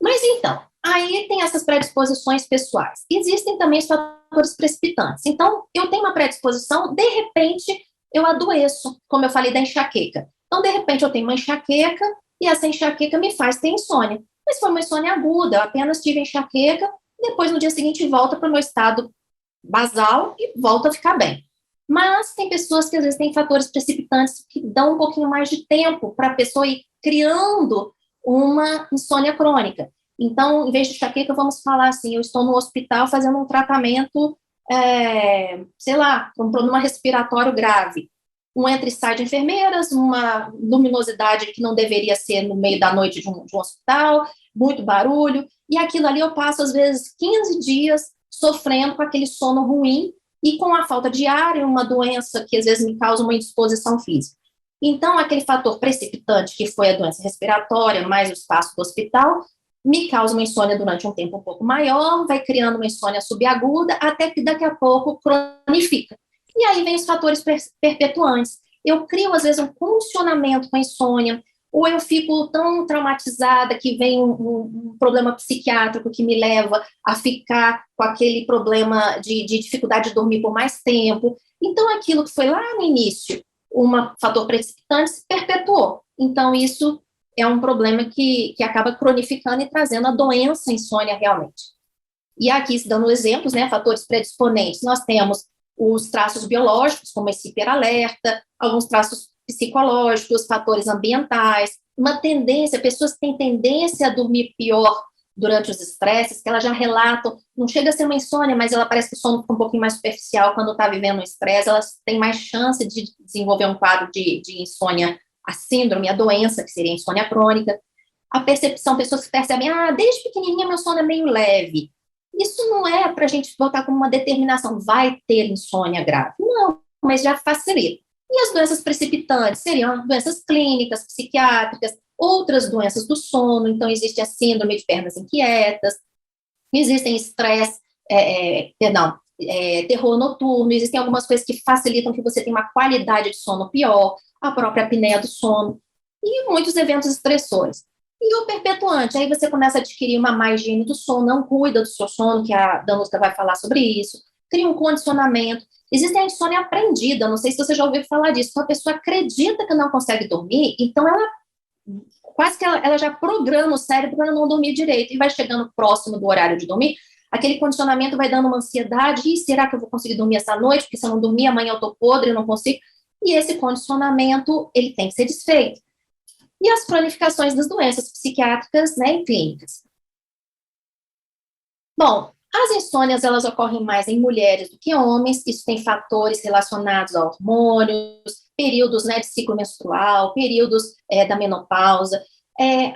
Mas então, aí tem essas predisposições pessoais. Existem também os fatores precipitantes. Então, eu tenho uma predisposição, de repente, eu adoeço, como eu falei da enxaqueca. Então, de repente, eu tenho uma enxaqueca e essa enxaqueca me faz ter insônia. Mas foi uma insônia aguda, eu apenas tive enxaqueca, depois no dia seguinte volta para o meu estado basal e volta a ficar bem. Mas tem pessoas que às vezes têm fatores precipitantes que dão um pouquinho mais de tempo para a pessoa ir criando uma insônia crônica. Então, em vez de enxaqueca, vamos falar assim, eu estou no hospital fazendo um tratamento, sei lá, um problema respiratório grave. Um entra e sai de enfermeiras, uma luminosidade que não deveria ser no meio da noite de um hospital, muito barulho, e aquilo ali eu passo, às vezes, 15 dias sofrendo com aquele sono ruim e com a falta de ar e uma doença que, às vezes, me causa uma indisposição física. Então, aquele fator precipitante, que foi a doença respiratória, mais o espaço do hospital, me causa uma insônia durante um tempo um pouco maior, vai criando uma insônia subaguda, até que daqui a pouco cronifica. E aí vem os fatores perpetuantes. Eu crio, às vezes, um condicionamento com a insônia, ou eu fico tão traumatizada que vem um problema psiquiátrico que me leva a ficar com aquele problema de dificuldade de dormir por mais tempo. Então, aquilo que foi lá no início, um fator precipitante, se perpetuou. Então, isso é um problema que acaba cronificando e trazendo a doença insônia realmente. E aqui, dando exemplos, né, fatores predisponentes, nós temos os traços biológicos, como esse hiperalerta, alguns traços psicológicos, fatores ambientais, uma tendência, pessoas que têm tendência a dormir pior durante os estresses, que elas já relatam, não chega a ser uma insônia, mas ela parece que o sono fica um pouquinho mais superficial quando está vivendo um estresse, elas têm mais chance de desenvolver um quadro de insônia, a síndrome, a doença, que seria a insônia crônica. A percepção, pessoas que percebem, desde pequenininha meu sono é meio leve. Isso não é para a gente botar como uma determinação, vai ter insônia grave. Não, mas já facilita. E as doenças precipitantes seriam doenças clínicas, psiquiátricas, outras doenças do sono. Então, existe a síndrome de pernas inquietas, existem estresse, terror noturno, existem algumas coisas que facilitam que você tenha uma qualidade de sono pior, a própria apneia do sono, e muitos eventos estressores. E o perpetuante, aí você começa a adquirir uma má higiene do sono, não cuida do seu sono, que a Danuska vai falar sobre isso, cria um condicionamento. Existe a insônia aprendida, não sei se você já ouviu falar disso, então a pessoa acredita que não consegue dormir, então ela quase que ela já programa o cérebro para não dormir direito, e vai chegando próximo do horário de dormir, aquele condicionamento vai dando uma ansiedade, será que eu vou conseguir dormir essa noite, porque se eu não dormir, amanhã eu tô podre, eu não consigo, e esse condicionamento, ele tem que ser desfeito. E as cronificações das doenças psiquiátricas, né, e clínicas. Bom, as insônias, elas ocorrem mais em mulheres do que homens, isso tem fatores relacionados a hormônios, períodos, né, de ciclo menstrual, períodos da menopausa.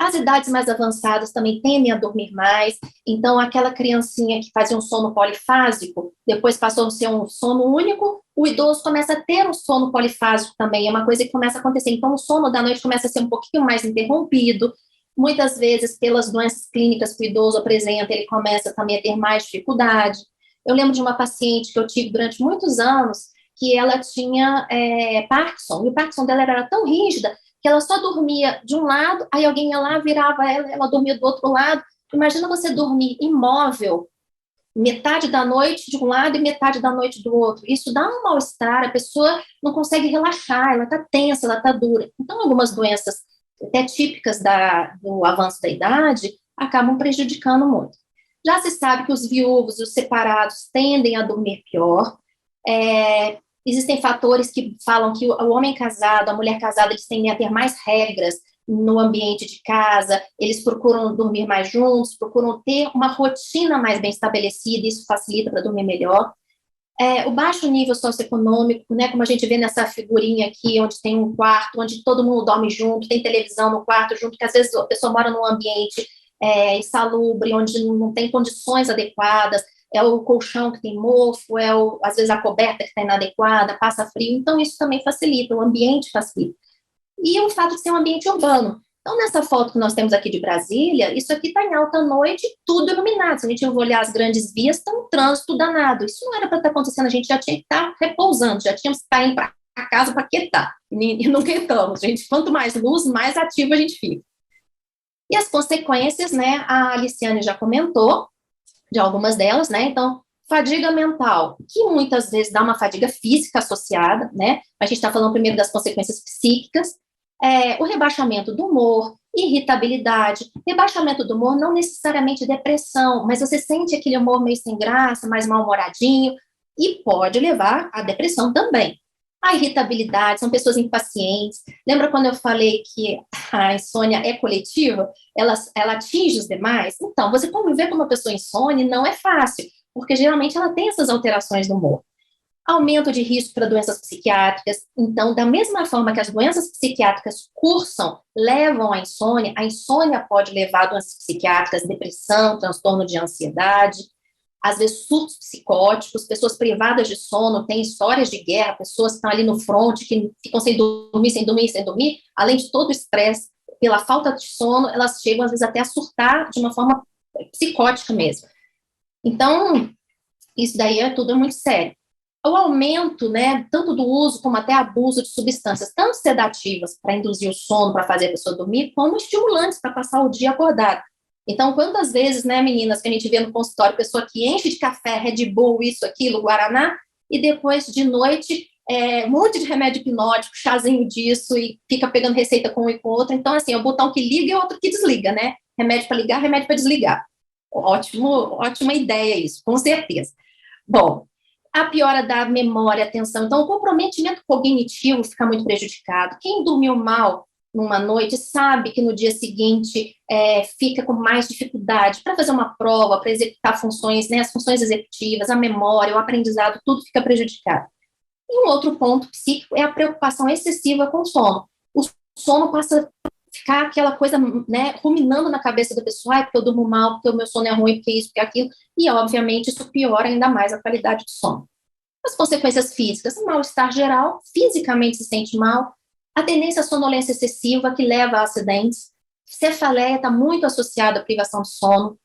As idades mais avançadas também tendem a dormir mais, então aquela criancinha que fazia um sono polifásico, depois passou a ser um sono único, o idoso começa a ter um sono polifásico também, é uma coisa que começa a acontecer, então o sono da noite começa a ser um pouquinho mais interrompido, muitas vezes pelas doenças clínicas que o idoso apresenta, ele começa também a ter mais dificuldade. Eu lembro de uma paciente que eu tive durante muitos anos, que ela tinha Parkinson, e o Parkinson dela era tão rígida, que ela só dormia de um lado, aí alguém ia lá, virava ela dormia do outro lado. Imagina você dormir imóvel, metade da noite de um lado e metade da noite do outro. Isso dá um mal-estar, a pessoa não consegue relaxar, ela está tensa, ela está dura. Então, algumas doenças, até típicas do avanço da idade, acabam prejudicando muito. Já se sabe que os viúvos e os separados tendem a dormir pior. Existem fatores que falam que o homem casado, a mulher casada, eles tendem a ter mais regras no ambiente de casa, eles procuram dormir mais juntos, procuram ter uma rotina mais bem estabelecida, isso facilita para dormir melhor. O baixo nível socioeconômico, né, como a gente vê nessa figurinha aqui, onde tem um quarto, onde todo mundo dorme junto, tem televisão no quarto junto, que às vezes a pessoa mora num ambiente insalubre, onde não tem condições adequadas, é o colchão que tem mofo, às vezes a coberta que está inadequada, passa frio, então isso também facilita, o ambiente facilita. E o fato de ser um ambiente urbano. Então, nessa foto que nós temos aqui de Brasília, isso aqui está em alta noite, tudo iluminado. Se a gente olhar as grandes vias, está um trânsito danado. Isso não era para estar acontecendo, a gente já tinha que estar repousando, já tínhamos que estar indo para casa para quietar. E não quietamos, gente. Quanto mais luz, mais ativo a gente fica. E as consequências, né, a Aliciane já comentou de algumas delas, né? Então, fadiga mental, que muitas vezes dá uma fadiga física associada, né? A gente está falando primeiro das consequências psíquicas, o rebaixamento do humor, irritabilidade. Rebaixamento do humor não necessariamente depressão, mas você sente aquele humor meio sem graça, mais mal-humoradinho, e pode levar à depressão também. A irritabilidade, são pessoas impacientes. Lembra quando eu falei que a insônia é coletiva? Ela atinge os demais? Então, você conviver com uma pessoa insone não é fácil, porque geralmente ela tem essas alterações no humor. Aumento de risco para doenças psiquiátricas. Então, da mesma forma que as doenças psiquiátricas cursam, levam à insônia, a insônia pode levar a doenças psiquiátricas, depressão, transtorno de ansiedade, às vezes surtos psicóticos, pessoas privadas de sono, tem histórias de guerra, pessoas que estão ali no fronte, que ficam sem dormir, além de todo o estresse, pela falta de sono, elas chegam às vezes até a surtar de uma forma psicótica mesmo. Então, isso daí tudo muito sério. O aumento, né, tanto do uso como até abuso de substâncias, tanto sedativas para induzir o sono, para fazer a pessoa dormir, como estimulantes para passar o dia acordado. Então, quantas vezes, né, meninas, que a gente vê no consultório, pessoa que enche de café, Red Bull, isso, aquilo, Guaraná, e depois, de noite, um monte de remédio hipnótico, chazinho disso, e fica pegando receita com um e com outro. Então, assim, é o botão que liga e o outro que desliga, né? Remédio para ligar, remédio para desligar. Ótima ideia isso, com certeza. Bom, a piora da memória, atenção. Então, o comprometimento cognitivo fica muito prejudicado. Quem dormiu mal numa noite sabe que no dia seguinte fica com mais dificuldade para fazer uma prova, para executar funções, né, as funções executivas, a memória, o aprendizado, tudo fica prejudicado. E um outro ponto psíquico é a preocupação excessiva com o sono. O sono passa a ficar aquela coisa, né, ruminando na cabeça da pessoa, porque eu durmo mal, porque o meu sono é ruim, porque isso, porque aquilo, e obviamente isso piora ainda mais a qualidade do sono. As consequências físicas, mal-estar geral, fisicamente se sente mal, a tendência à sonolência excessiva que leva a acidentes, cefaleia está muito associada à privação de sono,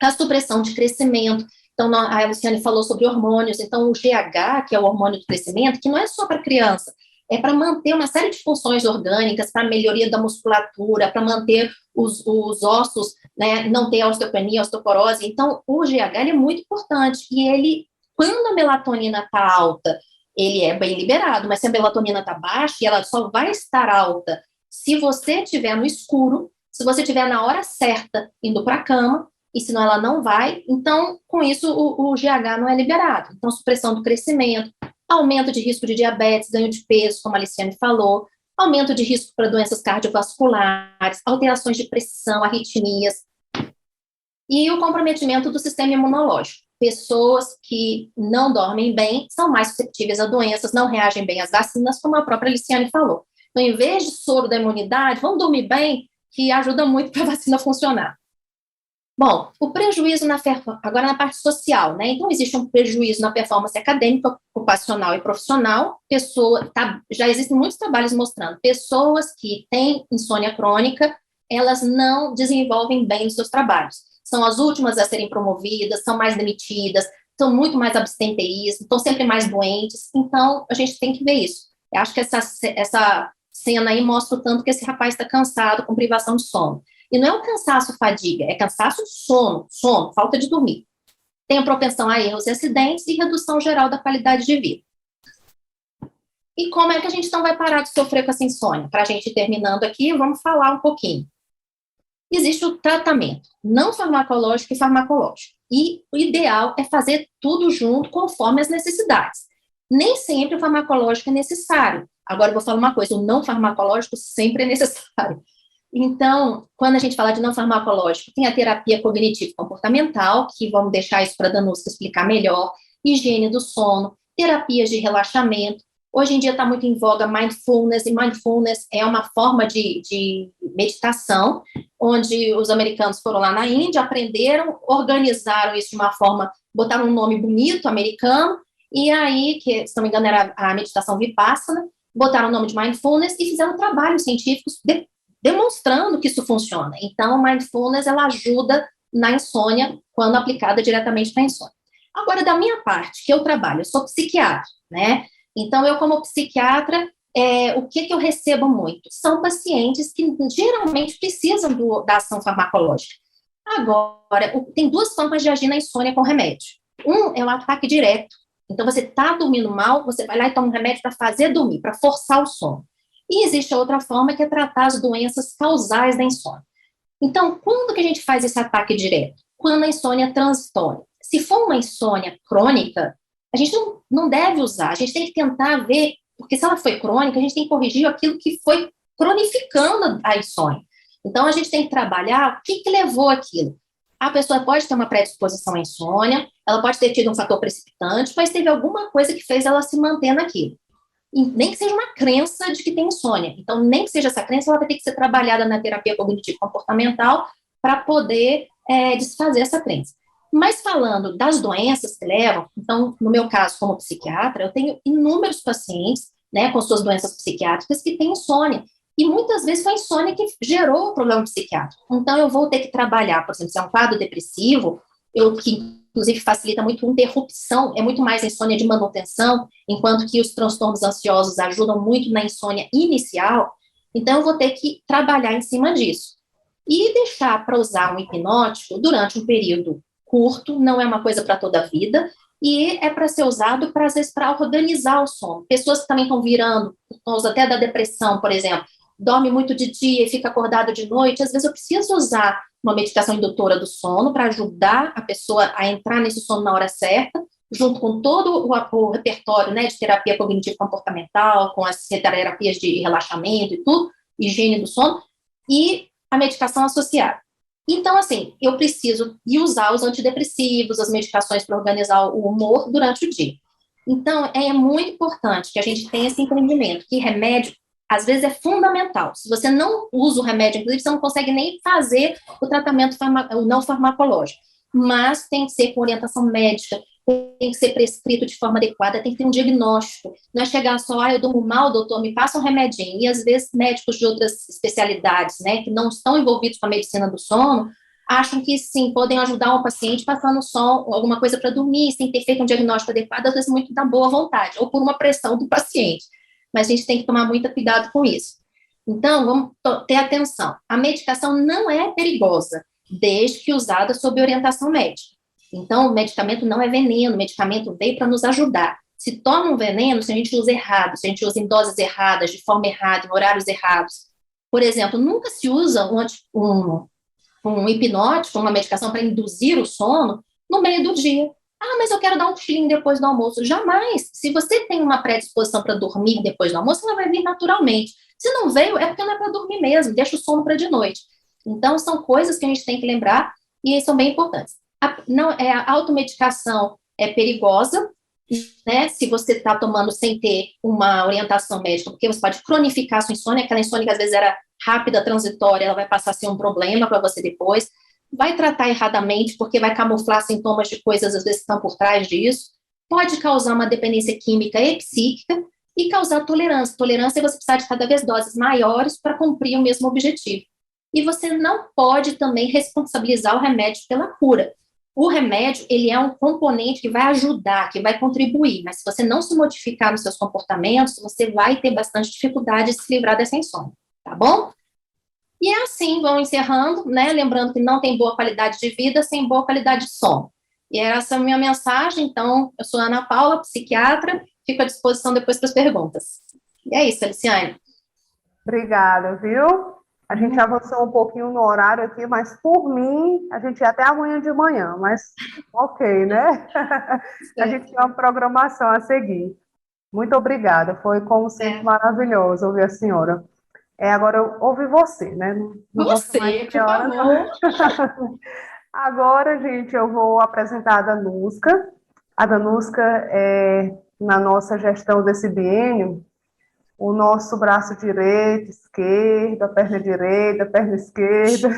a supressão de crescimento. Então, a Luciane falou sobre hormônios, então o GH, que é o hormônio do crescimento, que não é só para criança, é para manter uma série de funções orgânicas, para melhoria da musculatura, para manter os ossos, né, não ter osteopenia, osteoporose. Então, o GH ele é muito importante, e ele, quando a melatonina está alta, ele é bem liberado, mas se a melatonina está baixa, e ela só vai estar alta se você estiver no escuro, se você estiver na hora certa indo para a cama, e senão ela não vai, então, com isso, o GH não é liberado. Então, supressão do crescimento, aumento de risco de diabetes, ganho de peso, como a Aliciane falou, aumento de risco para doenças cardiovasculares, alterações de pressão, arritmias, e o comprometimento do sistema imunológico. Pessoas que não dormem bem são mais suscetíveis a doenças, não reagem bem às vacinas, como a própria Aliciane falou. Então, em vez de soro da imunidade, vamos dormir bem, que ajuda muito para a vacina funcionar. Bom, o prejuízo agora na parte social, né? Então, existe um prejuízo na performance acadêmica, ocupacional e profissional. Já existem muitos trabalhos mostrando pessoas que têm insônia crônica, elas não desenvolvem bem os seus trabalhos. São as últimas a serem promovidas, são mais demitidas, são muito mais abstenteístas, estão sempre mais doentes. Então, a gente tem que ver isso. Eu acho que essa cena aí mostra o tanto que esse rapaz está cansado, com privação de sono. E não é um cansaço fadiga, é cansaço sono, falta de dormir. Tem a propensão a erros e acidentes e redução geral da qualidade de vida. E como é que a gente não vai parar de sofrer com essa insônia? Para a gente ir terminando aqui, vamos falar um pouquinho. Existe o tratamento não farmacológico e farmacológico. E o ideal é fazer tudo junto conforme as necessidades. Nem sempre o farmacológico é necessário. Agora eu vou falar uma coisa, o não farmacológico sempre é necessário. Então, quando a gente fala de não farmacológico, tem a terapia cognitivo-comportamental, que vamos deixar isso para a Danuska explicar melhor, higiene do sono, terapias de relaxamento, Hoje em dia está muito em voga mindfulness, e mindfulness é uma forma de meditação, onde os americanos foram lá na Índia, aprenderam, organizaram isso de uma forma, botaram um nome bonito, americano, e aí, que se não me engano era a meditação Vipassana, botaram o nome de mindfulness e fizeram trabalhos científicos demonstrando que isso funciona. Então, mindfulness, ela ajuda na insônia, quando aplicada diretamente para a insônia. Agora, da minha parte, que eu trabalho, eu sou psiquiatra, né? Então, eu como psiquiatra, o que eu recebo muito? São pacientes que geralmente precisam da ação farmacológica. Agora, tem duas formas de agir na insônia com remédio. Um é o ataque direto. Então, você está dormindo mal, você vai lá e toma um remédio para fazer dormir, para forçar o sono. E existe a outra forma, que é tratar as doenças causais da insônia. Então, quando que a gente faz esse ataque direto? Quando a insônia é transitória. Se for uma insônia crônica, a gente não deve usar, a gente tem que tentar ver, porque se ela foi crônica, a gente tem que corrigir aquilo que foi cronificando a insônia. Então, a gente tem que trabalhar o que levou aquilo. A pessoa pode ter uma predisposição à insônia, ela pode ter tido um fator precipitante, mas teve alguma coisa que fez ela se manter naquilo. E nem que seja uma crença de que tem insônia. Então, nem que seja essa crença, ela vai ter que ser trabalhada na terapia cognitivo-comportamental para poder desfazer essa crença. Mas falando das doenças que levam, então, no meu caso, como psiquiatra, eu tenho inúmeros pacientes, né, com suas doenças psiquiátricas que têm insônia. E muitas vezes foi a insônia que gerou o problema psiquiátrico. Então, eu vou ter que trabalhar, por exemplo, se é um quadro depressivo, que inclusive facilita muito a interrupção, é muito mais a insônia de manutenção, enquanto que os transtornos ansiosos ajudam muito na insônia inicial. Então, eu vou ter que trabalhar em cima disso. E deixar para usar um hipnótico durante um período curto, não é uma coisa para toda a vida, e é para ser usado, às vezes, para organizar o sono. Pessoas que também estão virando, por causa até da depressão, por exemplo, dorme muito de dia e fica acordado de noite, às vezes eu preciso usar uma medicação indutora do sono para ajudar a pessoa a entrar nesse sono na hora certa, junto com todo o repertório, né, de terapia cognitivo-comportamental, com as terapias de relaxamento e tudo, higiene do sono, e a medicação associada. Então, assim, eu preciso usar os antidepressivos, as medicações para organizar o humor durante o dia. Então, é muito importante que a gente tenha esse entendimento, que remédio, às vezes, é fundamental. Se você não usa o remédio, inclusive, você não consegue nem fazer o tratamento não farmacológico. Mas tem que ser com orientação médica, tem que ser prescrito de forma adequada, tem que ter um diagnóstico. Não é chegar só, eu durmo mal, doutor, me passa um remedinho. E, às vezes, médicos de outras especialidades, né, que não estão envolvidos com a medicina do sono, acham que, sim, podem ajudar um paciente passando só alguma coisa para dormir, sem ter feito um diagnóstico adequado, às vezes muito da boa vontade, ou por uma pressão do paciente. Mas a gente tem que tomar muito cuidado com isso. Então, vamos ter atenção. A medicação não é perigosa, desde que usada sob orientação médica. Então, o medicamento não é veneno, o medicamento veio para nos ajudar. Se torna um veneno se a gente usa errado, se a gente usa em doses erradas, de forma errada, em horários errados. Por exemplo, nunca se usa um hipnótico, uma medicação para induzir o sono no meio do dia. Ah, mas eu quero dar um cochilinho depois do almoço. Jamais. Se você tem uma predisposição para dormir depois do almoço, ela vai vir naturalmente. Se não veio, é porque não é para dormir mesmo, deixa o sono para de noite. Então, são coisas que a gente tem que lembrar e são bem importantes. A automedicação é perigosa, né, se você está tomando sem ter uma orientação médica, porque você pode cronificar a sua insônia, aquela insônia que às vezes era rápida, transitória, ela vai passar a ser um problema para você depois. Vai tratar erradamente, porque vai camuflar sintomas de coisas, às vezes, que estão por trás disso, pode causar uma dependência química e psíquica, e causar tolerância. Tolerância é você precisar de cada vez doses maiores para cumprir o mesmo objetivo. E você não pode também responsabilizar o remédio pela cura. O remédio, ele é um componente que vai ajudar, que vai contribuir, mas se você não se modificar nos seus comportamentos, você vai ter bastante dificuldade de se livrar dessa insônia, tá bom? E é assim, vão encerrando, né? Lembrando que não tem boa qualidade de vida sem boa qualidade de sono. E essa é a minha mensagem. Então, eu sou a Ana Paula, psiquiatra, fico à disposição depois para as perguntas. E é isso, Aliciane. Obrigada, viu? A gente avançou um pouquinho no horário aqui, mas por mim, a gente ia até amanhã de manhã, mas ok, né? A gente tem uma programação a seguir. Muito obrigada, foi como sempre maravilhoso ouvir a senhora. Agora eu ouvi você, né? Não você, por favor. Agora, gente, eu vou apresentar a Danuska. A Danuska é na nossa gestão desse biênio, o nosso braço direito, esquerdo, a perna esquerda,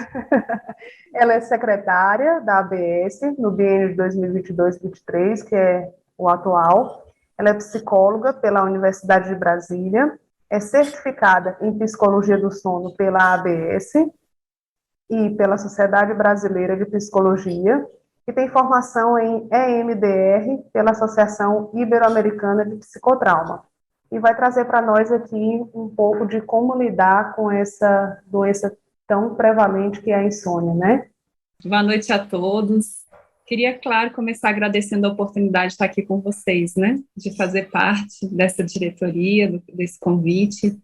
ela é secretária da ABS no biênio de 2022-23, que é o atual. Ela é psicóloga pela Universidade de Brasília, é certificada em Psicologia do Sono pela ABS e pela Sociedade Brasileira de Psicologia, e tem formação em EMDR pela Associação Ibero-Americana de Psicotrauma. E vai trazer para nós aqui um pouco de como lidar com essa doença tão prevalente que é a insônia, né? Boa noite a todos. Queria, claro, começar agradecendo a oportunidade de estar aqui com vocês, né? De fazer parte dessa diretoria, desse convite.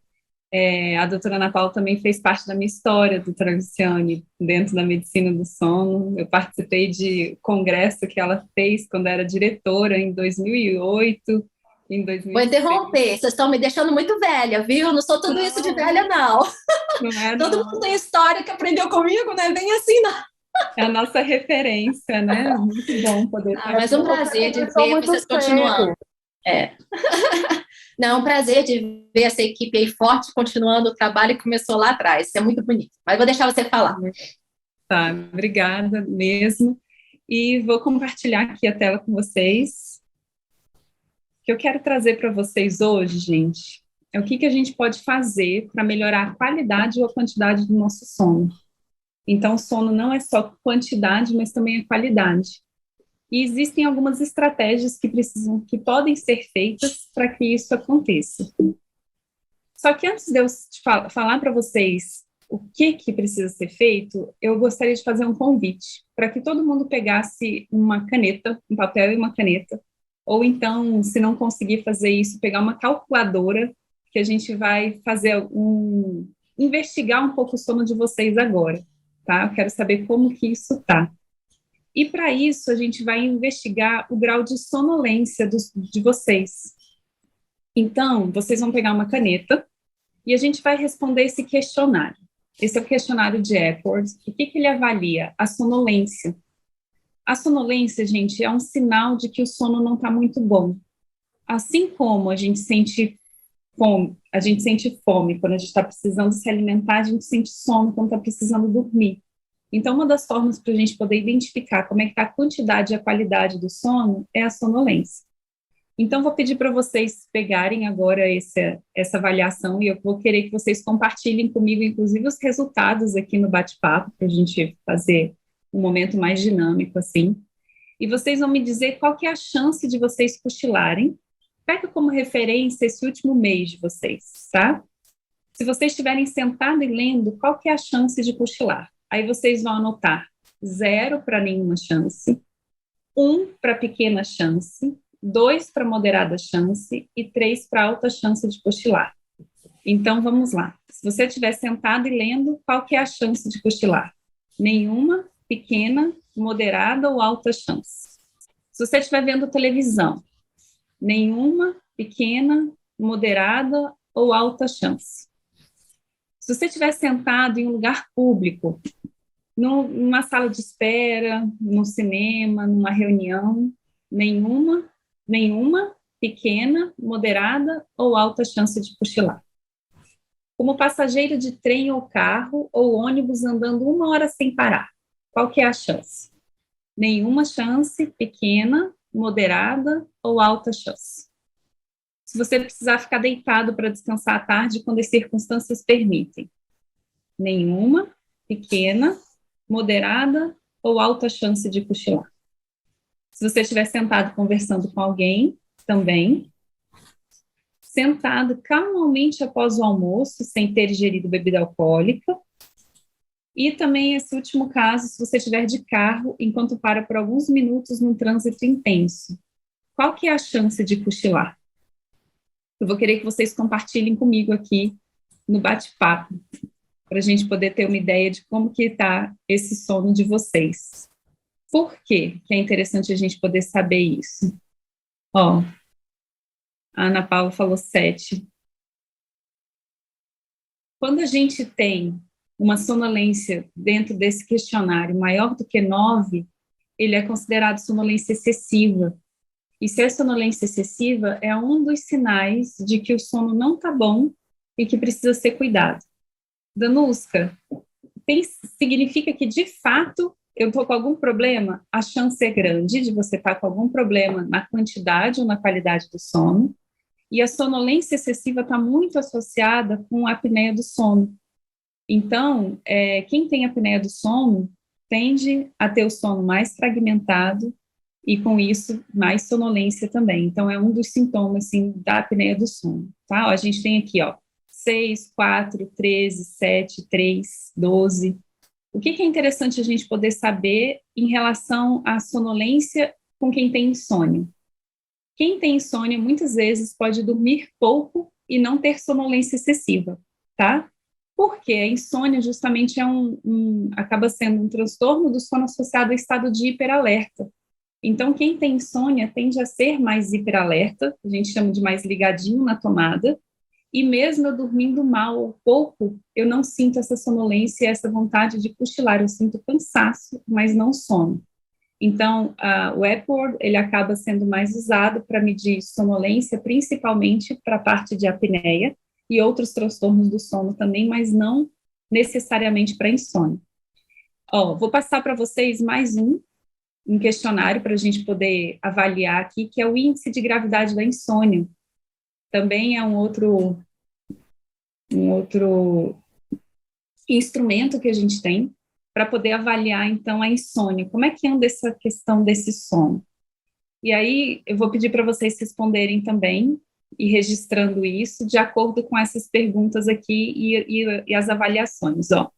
A doutora Ana Paula também fez parte da minha história, doutora Luciane, dentro da medicina do sono. Eu participei de congresso que ela fez quando era diretora, em 2008, em 2006. Vou interromper, vocês estão me deixando muito velha, viu? Não sou tudo isso de velha, não. Não é, Todo mundo tem história que aprendeu comigo, não é bem assim, não. É a nossa referência, né? Muito bom poder mas é um prazer de ver vocês continuando. Não, é um prazer de ver essa equipe aí forte, continuando o trabalho que começou lá atrás. Isso é muito bonito. Mas vou deixar você falar. Tá, obrigada mesmo. E vou compartilhar aqui a tela com vocês. O que eu quero trazer para vocês hoje, gente, é o que a gente pode fazer para melhorar a qualidade ou a quantidade do nosso sono. Então, o sono não é só quantidade, mas também a qualidade. E existem algumas estratégias que podem ser feitas para que isso aconteça. Só que antes de eu falar para vocês o que precisa ser feito, eu gostaria de fazer um convite para que todo mundo pegasse uma caneta, um papel e uma caneta, ou então, se não conseguir fazer isso, pegar uma calculadora, que a gente vai fazer investigar um pouco o sono de vocês agora, tá? Eu quero saber como que isso tá. E para isso, a gente vai investigar o grau de sonolência de vocês. Então, vocês vão pegar uma caneta e a gente vai responder esse questionário. Esse é o questionário de Epworth. O que ele avalia? A sonolência. A sonolência, gente, é um sinal de que o sono não está muito bom. Assim como a gente sente fome quando a gente está precisando se alimentar, a gente sente sono quando está precisando dormir. Então, uma das formas para a gente poder identificar como é que está a quantidade e a qualidade do sono é a sonolência. Então, vou pedir para vocês pegarem agora essa avaliação e eu vou querer que vocês compartilhem comigo, inclusive, os resultados aqui no bate-papo, para a gente fazer um momento mais dinâmico, assim. E vocês vão me dizer qual que é a chance de vocês cochilarem. Pega como referência esse último mês de vocês, tá? Se vocês estiverem sentados e lendo, qual que é a chance de cochilar? Aí vocês vão anotar 0 para nenhuma chance, 1 para pequena chance, 2 para moderada chance e 3 para alta chance de cochilar. Então, vamos lá. Se você estiver sentado e lendo, qual que é a chance de cochilar? Nenhuma, pequena, moderada ou alta chance. Se você estiver vendo televisão, nenhuma, pequena, moderada ou alta chance. Se você estiver sentado em um lugar público, numa sala de espera, no cinema, numa reunião, nenhuma, pequena, moderada ou alta chance de cochilar. Como passageiro de trem ou carro ou ônibus andando 1 hora sem parar, qual que é a chance? Nenhuma chance, pequena, moderada ou alta chance. Se você precisar ficar deitado para descansar à tarde quando as circunstâncias permitem. Nenhuma, pequena, moderada ou alta chance de cochilar. Se você estiver sentado conversando com alguém, também. Sentado calmamente após o almoço, sem ter ingerido bebida alcoólica. E também esse último caso, se você estiver de carro, enquanto para por alguns minutos num trânsito intenso. Qual que é a chance de cochilar? Eu vou querer que vocês compartilhem comigo aqui no bate-papo, para a gente poder ter uma ideia de como que está esse sono de vocês. Por quê que é interessante a gente poder saber isso? Ó, a Ana Paula falou 7. Quando a gente tem uma sonolência dentro desse questionário maior do que 9, ele é considerado sonolência excessiva. E se a sonolência excessiva é um dos sinais de que o sono não está bom e que precisa ser cuidado. Danuska, significa que, de fato, eu estou com algum problema? A chance é grande de você estar com algum problema na quantidade ou na qualidade do sono. E a sonolência excessiva está muito associada com a apneia do sono. Então, quem tem apneia do sono tende a ter o sono mais fragmentado e, com isso, mais sonolência também. Então, é um dos sintomas, assim, da apneia do sono, tá? Ó, a gente tem aqui, ó, 6, 4, 13, 7, 3, 12. O que é interessante a gente poder saber em relação à sonolência com quem tem insônia? Quem tem insônia, muitas vezes, pode dormir pouco e não ter sonolência excessiva, tá? Porque a insônia, justamente, acaba sendo um transtorno do sono associado ao estado de hiperalerta. Então, quem tem insônia tende a ser mais hiperalerta, a gente chama de mais ligadinho na tomada, e mesmo eu dormindo mal ou pouco, eu não sinto essa sonolência, essa vontade de cochilar, eu sinto cansaço, mas não sono. Então, o Epworth, ele acaba sendo mais usado para medir sonolência, principalmente para a parte de apneia e outros transtornos do sono também, mas não necessariamente para insônia. Ó, vou passar para vocês mais um questionário para a gente poder avaliar aqui, que é o índice de gravidade da insônia. Também é um outro instrumento que a gente tem para poder avaliar, então, a insônia. Como é que anda essa questão desse sono? E aí, eu vou pedir para vocês responderem também, e registrando isso, de acordo com essas perguntas aqui e as avaliações. Ó,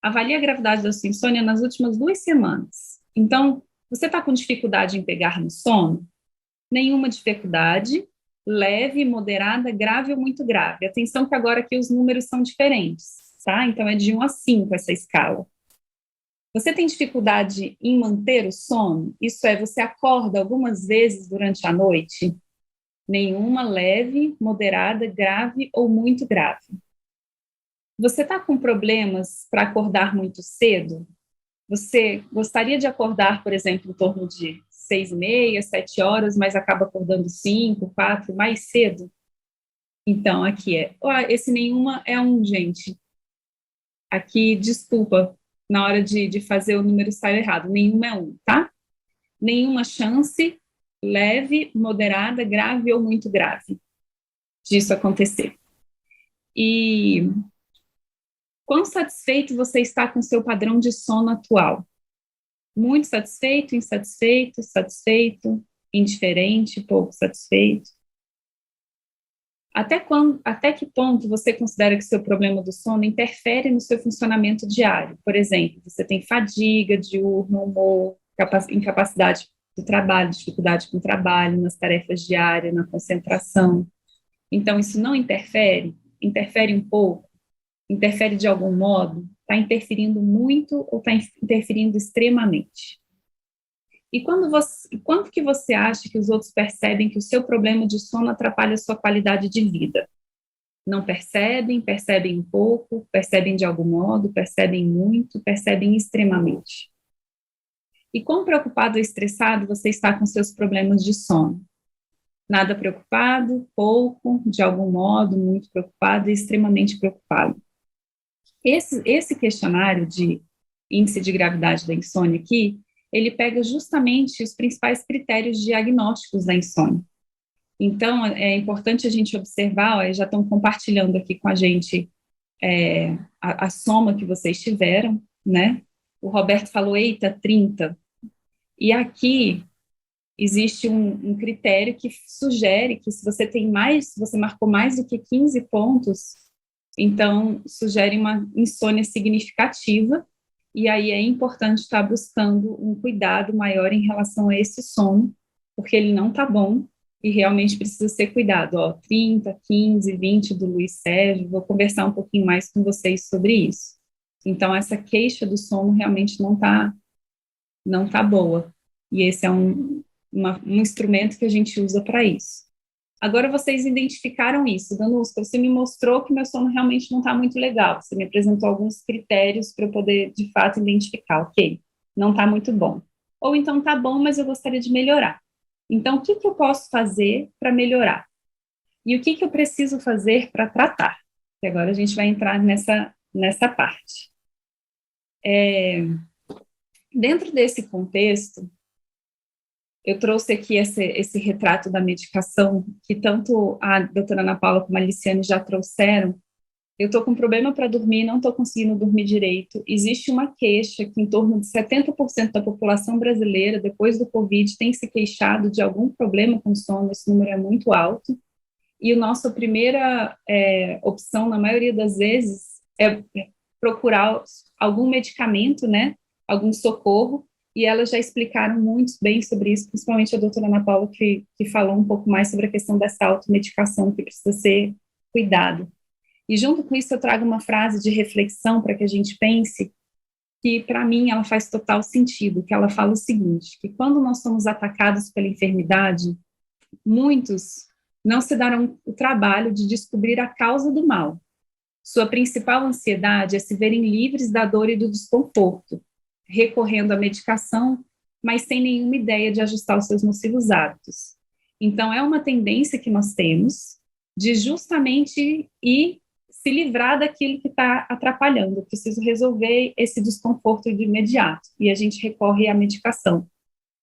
avalie a gravidade da sua insônia nas últimas 2 semanas. Então, você está com dificuldade em pegar no sono? Nenhuma dificuldade, leve, moderada, grave ou muito grave. Atenção que agora aqui os números são diferentes, tá? Então, é de 1 a 5 essa escala. Você tem dificuldade em manter o sono? Isso é, você acorda algumas vezes durante a noite? Nenhuma, leve, moderada, grave ou muito grave. Você está com problemas para acordar muito cedo? Você gostaria de acordar, por exemplo, em torno de 6h30, 7 horas, mas acaba acordando 5, 4, mais cedo? Então, aqui esse nenhuma é um, gente. Aqui, desculpa, na hora de fazer o número saiu errado. Nenhuma é um, tá? Nenhuma chance, leve, moderada, grave ou muito grave disso acontecer. E quão satisfeito você está com o seu padrão de sono atual? Muito satisfeito, insatisfeito, satisfeito, indiferente, pouco satisfeito? Até que ponto você considera que o seu problema do sono interfere no seu funcionamento diário? Por exemplo, você tem fadiga diurna, humor, incapacidade do trabalho, dificuldade com o trabalho, nas tarefas diárias, na concentração. Então, isso não interfere? Interfere um pouco? Interfere de algum modo? Está interferindo muito ou está interferindo extremamente? E quanto que você acha que os outros percebem que o seu problema de sono atrapalha a sua qualidade de vida? Não percebem, percebem um pouco, percebem de algum modo, percebem muito, percebem extremamente? E quão preocupado ou estressado você está com seus problemas de sono? Nada preocupado, pouco, de algum modo, muito preocupado e extremamente preocupado. Esse questionário de índice de gravidade da insônia aqui, ele pega justamente os principais critérios diagnósticos da insônia. Então, é importante a gente observar, já estão compartilhando aqui com a gente a soma que vocês tiveram, né? O Roberto falou, eita, 30. E aqui existe um critério que sugere que se você marcou mais do que 15 pontos, então sugere uma insônia significativa, e aí é importante estar buscando um cuidado maior em relação a esse sono, porque ele não está bom e realmente precisa ser cuidado. Ó, 30, 15, 20 do Luiz Sérgio, vou conversar um pouquinho mais com vocês sobre isso. Então, essa queixa do sono realmente não tá boa, e esse é um instrumento que a gente usa para isso. Agora vocês identificaram isso, Danuska, você me mostrou que meu sono realmente não está muito legal, você me apresentou alguns critérios para eu poder, de fato, identificar, ok, não está muito bom. Ou então está bom, mas eu gostaria de melhorar. Então, o que eu posso fazer para melhorar? E o que eu preciso fazer para tratar? E agora a gente vai entrar nessa parte. Dentro desse contexto, eu trouxe aqui esse retrato da medicação, que tanto a doutora Ana Paula como a Aliciane já trouxeram. Eu estou com problema para dormir, não estou conseguindo dormir direito. Existe uma queixa que em torno de 70% da população brasileira, depois do Covid, tem se queixado de algum problema com sono, esse número é muito alto. E a nossa primeira opção, na maioria das vezes, é procurar algum medicamento, né, algum socorro, e elas já explicaram muito bem sobre isso, principalmente a doutora Ana Paula, que falou um pouco mais sobre a questão dessa automedicação que precisa ser cuidado. E junto com isso eu trago uma frase de reflexão para que a gente pense, que para mim ela faz total sentido, que ela fala o seguinte, que quando nós somos atacados pela enfermidade, muitos não se darão o trabalho de descobrir a causa do mal. Sua principal ansiedade é se verem livres da dor e do desconforto, recorrendo à medicação, mas sem nenhuma ideia de ajustar os seus nocivos hábitos. Então, é uma tendência que nós temos de justamente ir se livrar daquilo que está atrapalhando. Eu preciso resolver esse desconforto de imediato, e a gente recorre à medicação.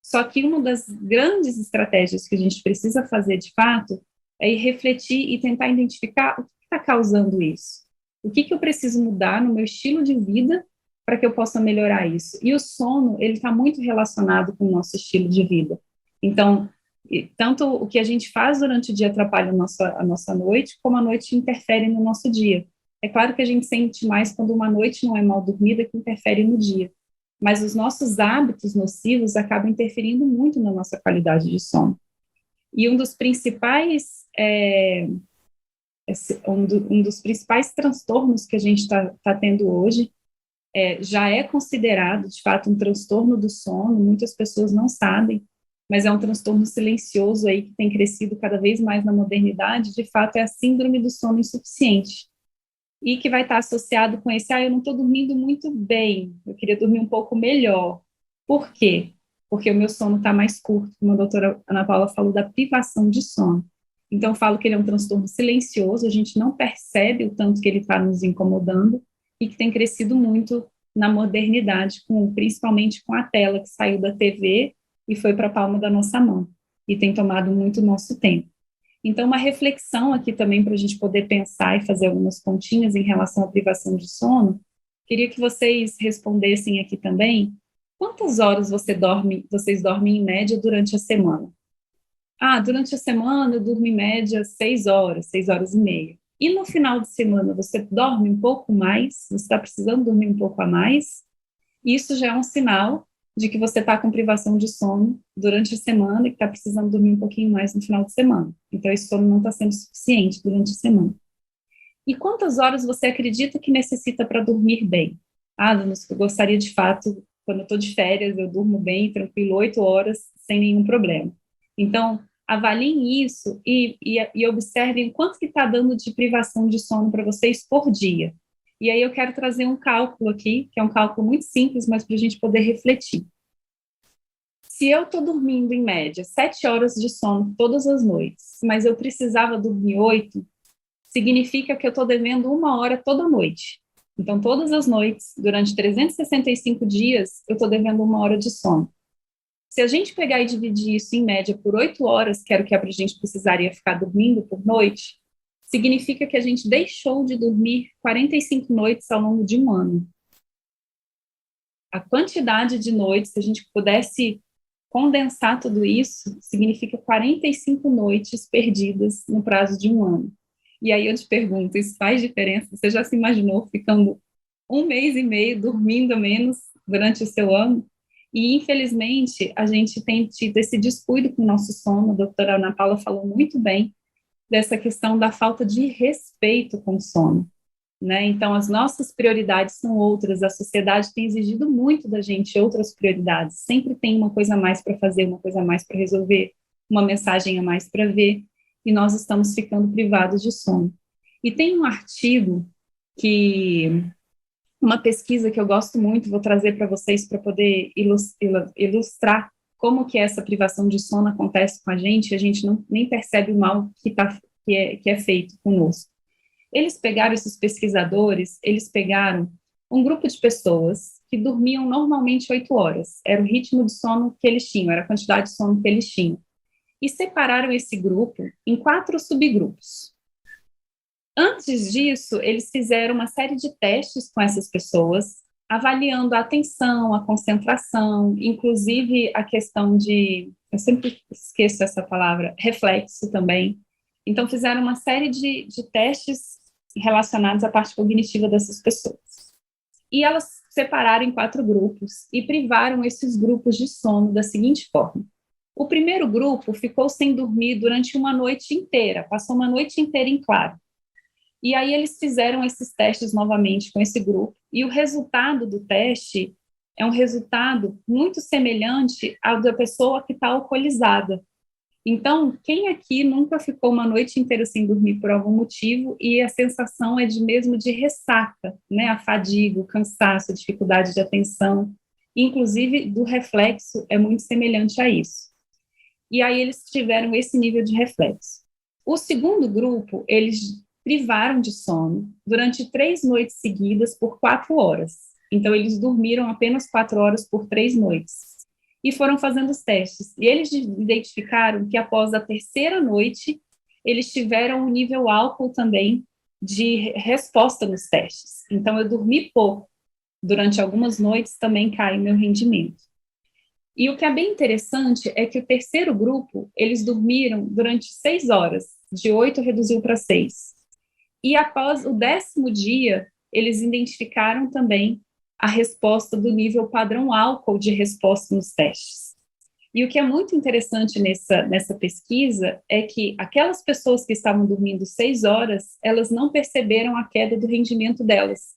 Só que uma das grandes estratégias que a gente precisa fazer, de fato, é ir refletir e tentar identificar o que está causando isso. O que eu preciso mudar no meu estilo de vida para que eu possa melhorar isso. E o sono, ele está muito relacionado com o nosso estilo de vida. Então, tanto o que a gente faz durante o dia atrapalha a nossa noite, como a noite interfere no nosso dia. É claro que a gente sente mais quando uma noite não é mal dormida, que interfere no dia. Mas os nossos hábitos nocivos acabam interferindo muito na nossa qualidade de sono. E um dos principais transtornos que a gente está tendo hoje já é considerado, de fato, um transtorno do sono, muitas pessoas não sabem, mas é um transtorno silencioso aí que tem crescido cada vez mais na modernidade, de fato, é a síndrome do sono insuficiente, e que vai estar associado com esse, eu não estou dormindo muito bem, eu queria dormir um pouco melhor. Por quê? Porque o meu sono está mais curto, como a doutora Ana Paula falou, da privação de sono. Então, eu falo que ele é um transtorno silencioso, a gente não percebe o tanto que ele está nos incomodando, e que tem crescido muito na modernidade, principalmente com a tela que saiu da TV e foi para a palma da nossa mão, e tem tomado muito nosso tempo. Então, uma reflexão aqui também para a gente poder pensar e fazer algumas continhas em relação à privação de sono, queria que vocês respondessem aqui também, quantas horas vocês dormem em média durante a semana? Durante a semana eu durmo em média 6 horas e meia. E no final de semana você dorme um pouco mais, você está precisando dormir um pouco a mais, isso já é um sinal de que você está com privação de sono durante a semana e que está precisando dormir um pouquinho mais no final de semana. Então, esse sono não está sendo suficiente durante a semana. E quantas horas você acredita que necessita para dormir bem? Eu gostaria de fato, quando eu estou de férias, eu durmo bem, tranquilo, 8 horas, sem nenhum problema. Então, avaliem isso e observem quanto que está dando de privação de sono para vocês por dia. E aí eu quero trazer um cálculo aqui, que é um cálculo muito simples, mas para a gente poder refletir. Se eu estou dormindo, em média, 7 horas de sono todas as noites, mas eu precisava dormir 8, significa que eu estou devendo 1 hora toda noite. Então, todas as noites, durante 365 dias, eu estou devendo 1 hora de sono. Se a gente pegar e dividir isso em média por 8 horas, que era o que a gente precisaria ficar dormindo por noite, significa que a gente deixou de dormir 45 noites ao longo de um ano. A quantidade de noites, se a gente pudesse condensar tudo isso, significa 45 noites perdidas no prazo de um ano. E aí eu te pergunto, isso faz diferença? Você já se imaginou ficando 1 mês e meio dormindo menos durante o seu ano? E, infelizmente, a gente tem tido esse descuido com o nosso sono. A doutora Ana Paula falou muito bem dessa questão da falta de respeito com o sono, né? Então, as nossas prioridades são outras. A sociedade tem exigido muito da gente outras prioridades. Sempre tem uma coisa a mais para fazer, uma coisa a mais para resolver, uma mensagem a mais para ver, e nós estamos ficando privados de sono. E tem um artigo uma pesquisa que eu gosto muito, vou trazer para vocês para poder ilustrar como que essa privação de sono acontece com a gente nem percebe o mal que é feito conosco. Esses pesquisadores, eles pegaram um grupo de pessoas que dormiam normalmente 8 horas, era o ritmo de sono que eles tinham, era a quantidade de sono que eles tinham, e separaram esse grupo em 4 subgrupos. Antes disso, eles fizeram uma série de testes com essas pessoas, avaliando a atenção, a concentração, inclusive a questão eu sempre esqueço essa palavra, reflexo também. Então, fizeram uma série de testes relacionados à parte cognitiva dessas pessoas. E elas separaram em 4 grupos e privaram esses grupos de sono da seguinte forma. O primeiro grupo ficou sem dormir durante uma noite inteira, passou uma noite inteira em claro. E aí eles fizeram esses testes novamente com esse grupo, e o resultado do teste é um resultado muito semelhante ao da pessoa que está alcoolizada. Então, quem aqui nunca ficou uma noite inteira sem dormir por algum motivo e a sensação é mesmo de ressaca, né? A fadiga, o cansaço, a dificuldade de atenção, inclusive do reflexo é muito semelhante a isso. E aí eles tiveram esse nível de reflexo. O segundo grupo, eles privaram de sono durante 3 noites seguidas por 4 horas. Então, eles dormiram apenas 4 horas por 3 noites. E foram fazendo os testes. E eles identificaram que após a 3ª noite, eles tiveram um nível álcool também de resposta nos testes. Então, eu dormi pouco. Durante algumas noites também cai meu rendimento. E o que é bem interessante é que o terceiro grupo, eles dormiram durante 6 horas. De 8 reduziu para 6. E após o 10º dia, eles identificaram também a resposta do nível padrão álcool de resposta nos testes. E o que é muito interessante nessa pesquisa é que aquelas pessoas que estavam dormindo 6 horas, elas não perceberam a queda do rendimento delas.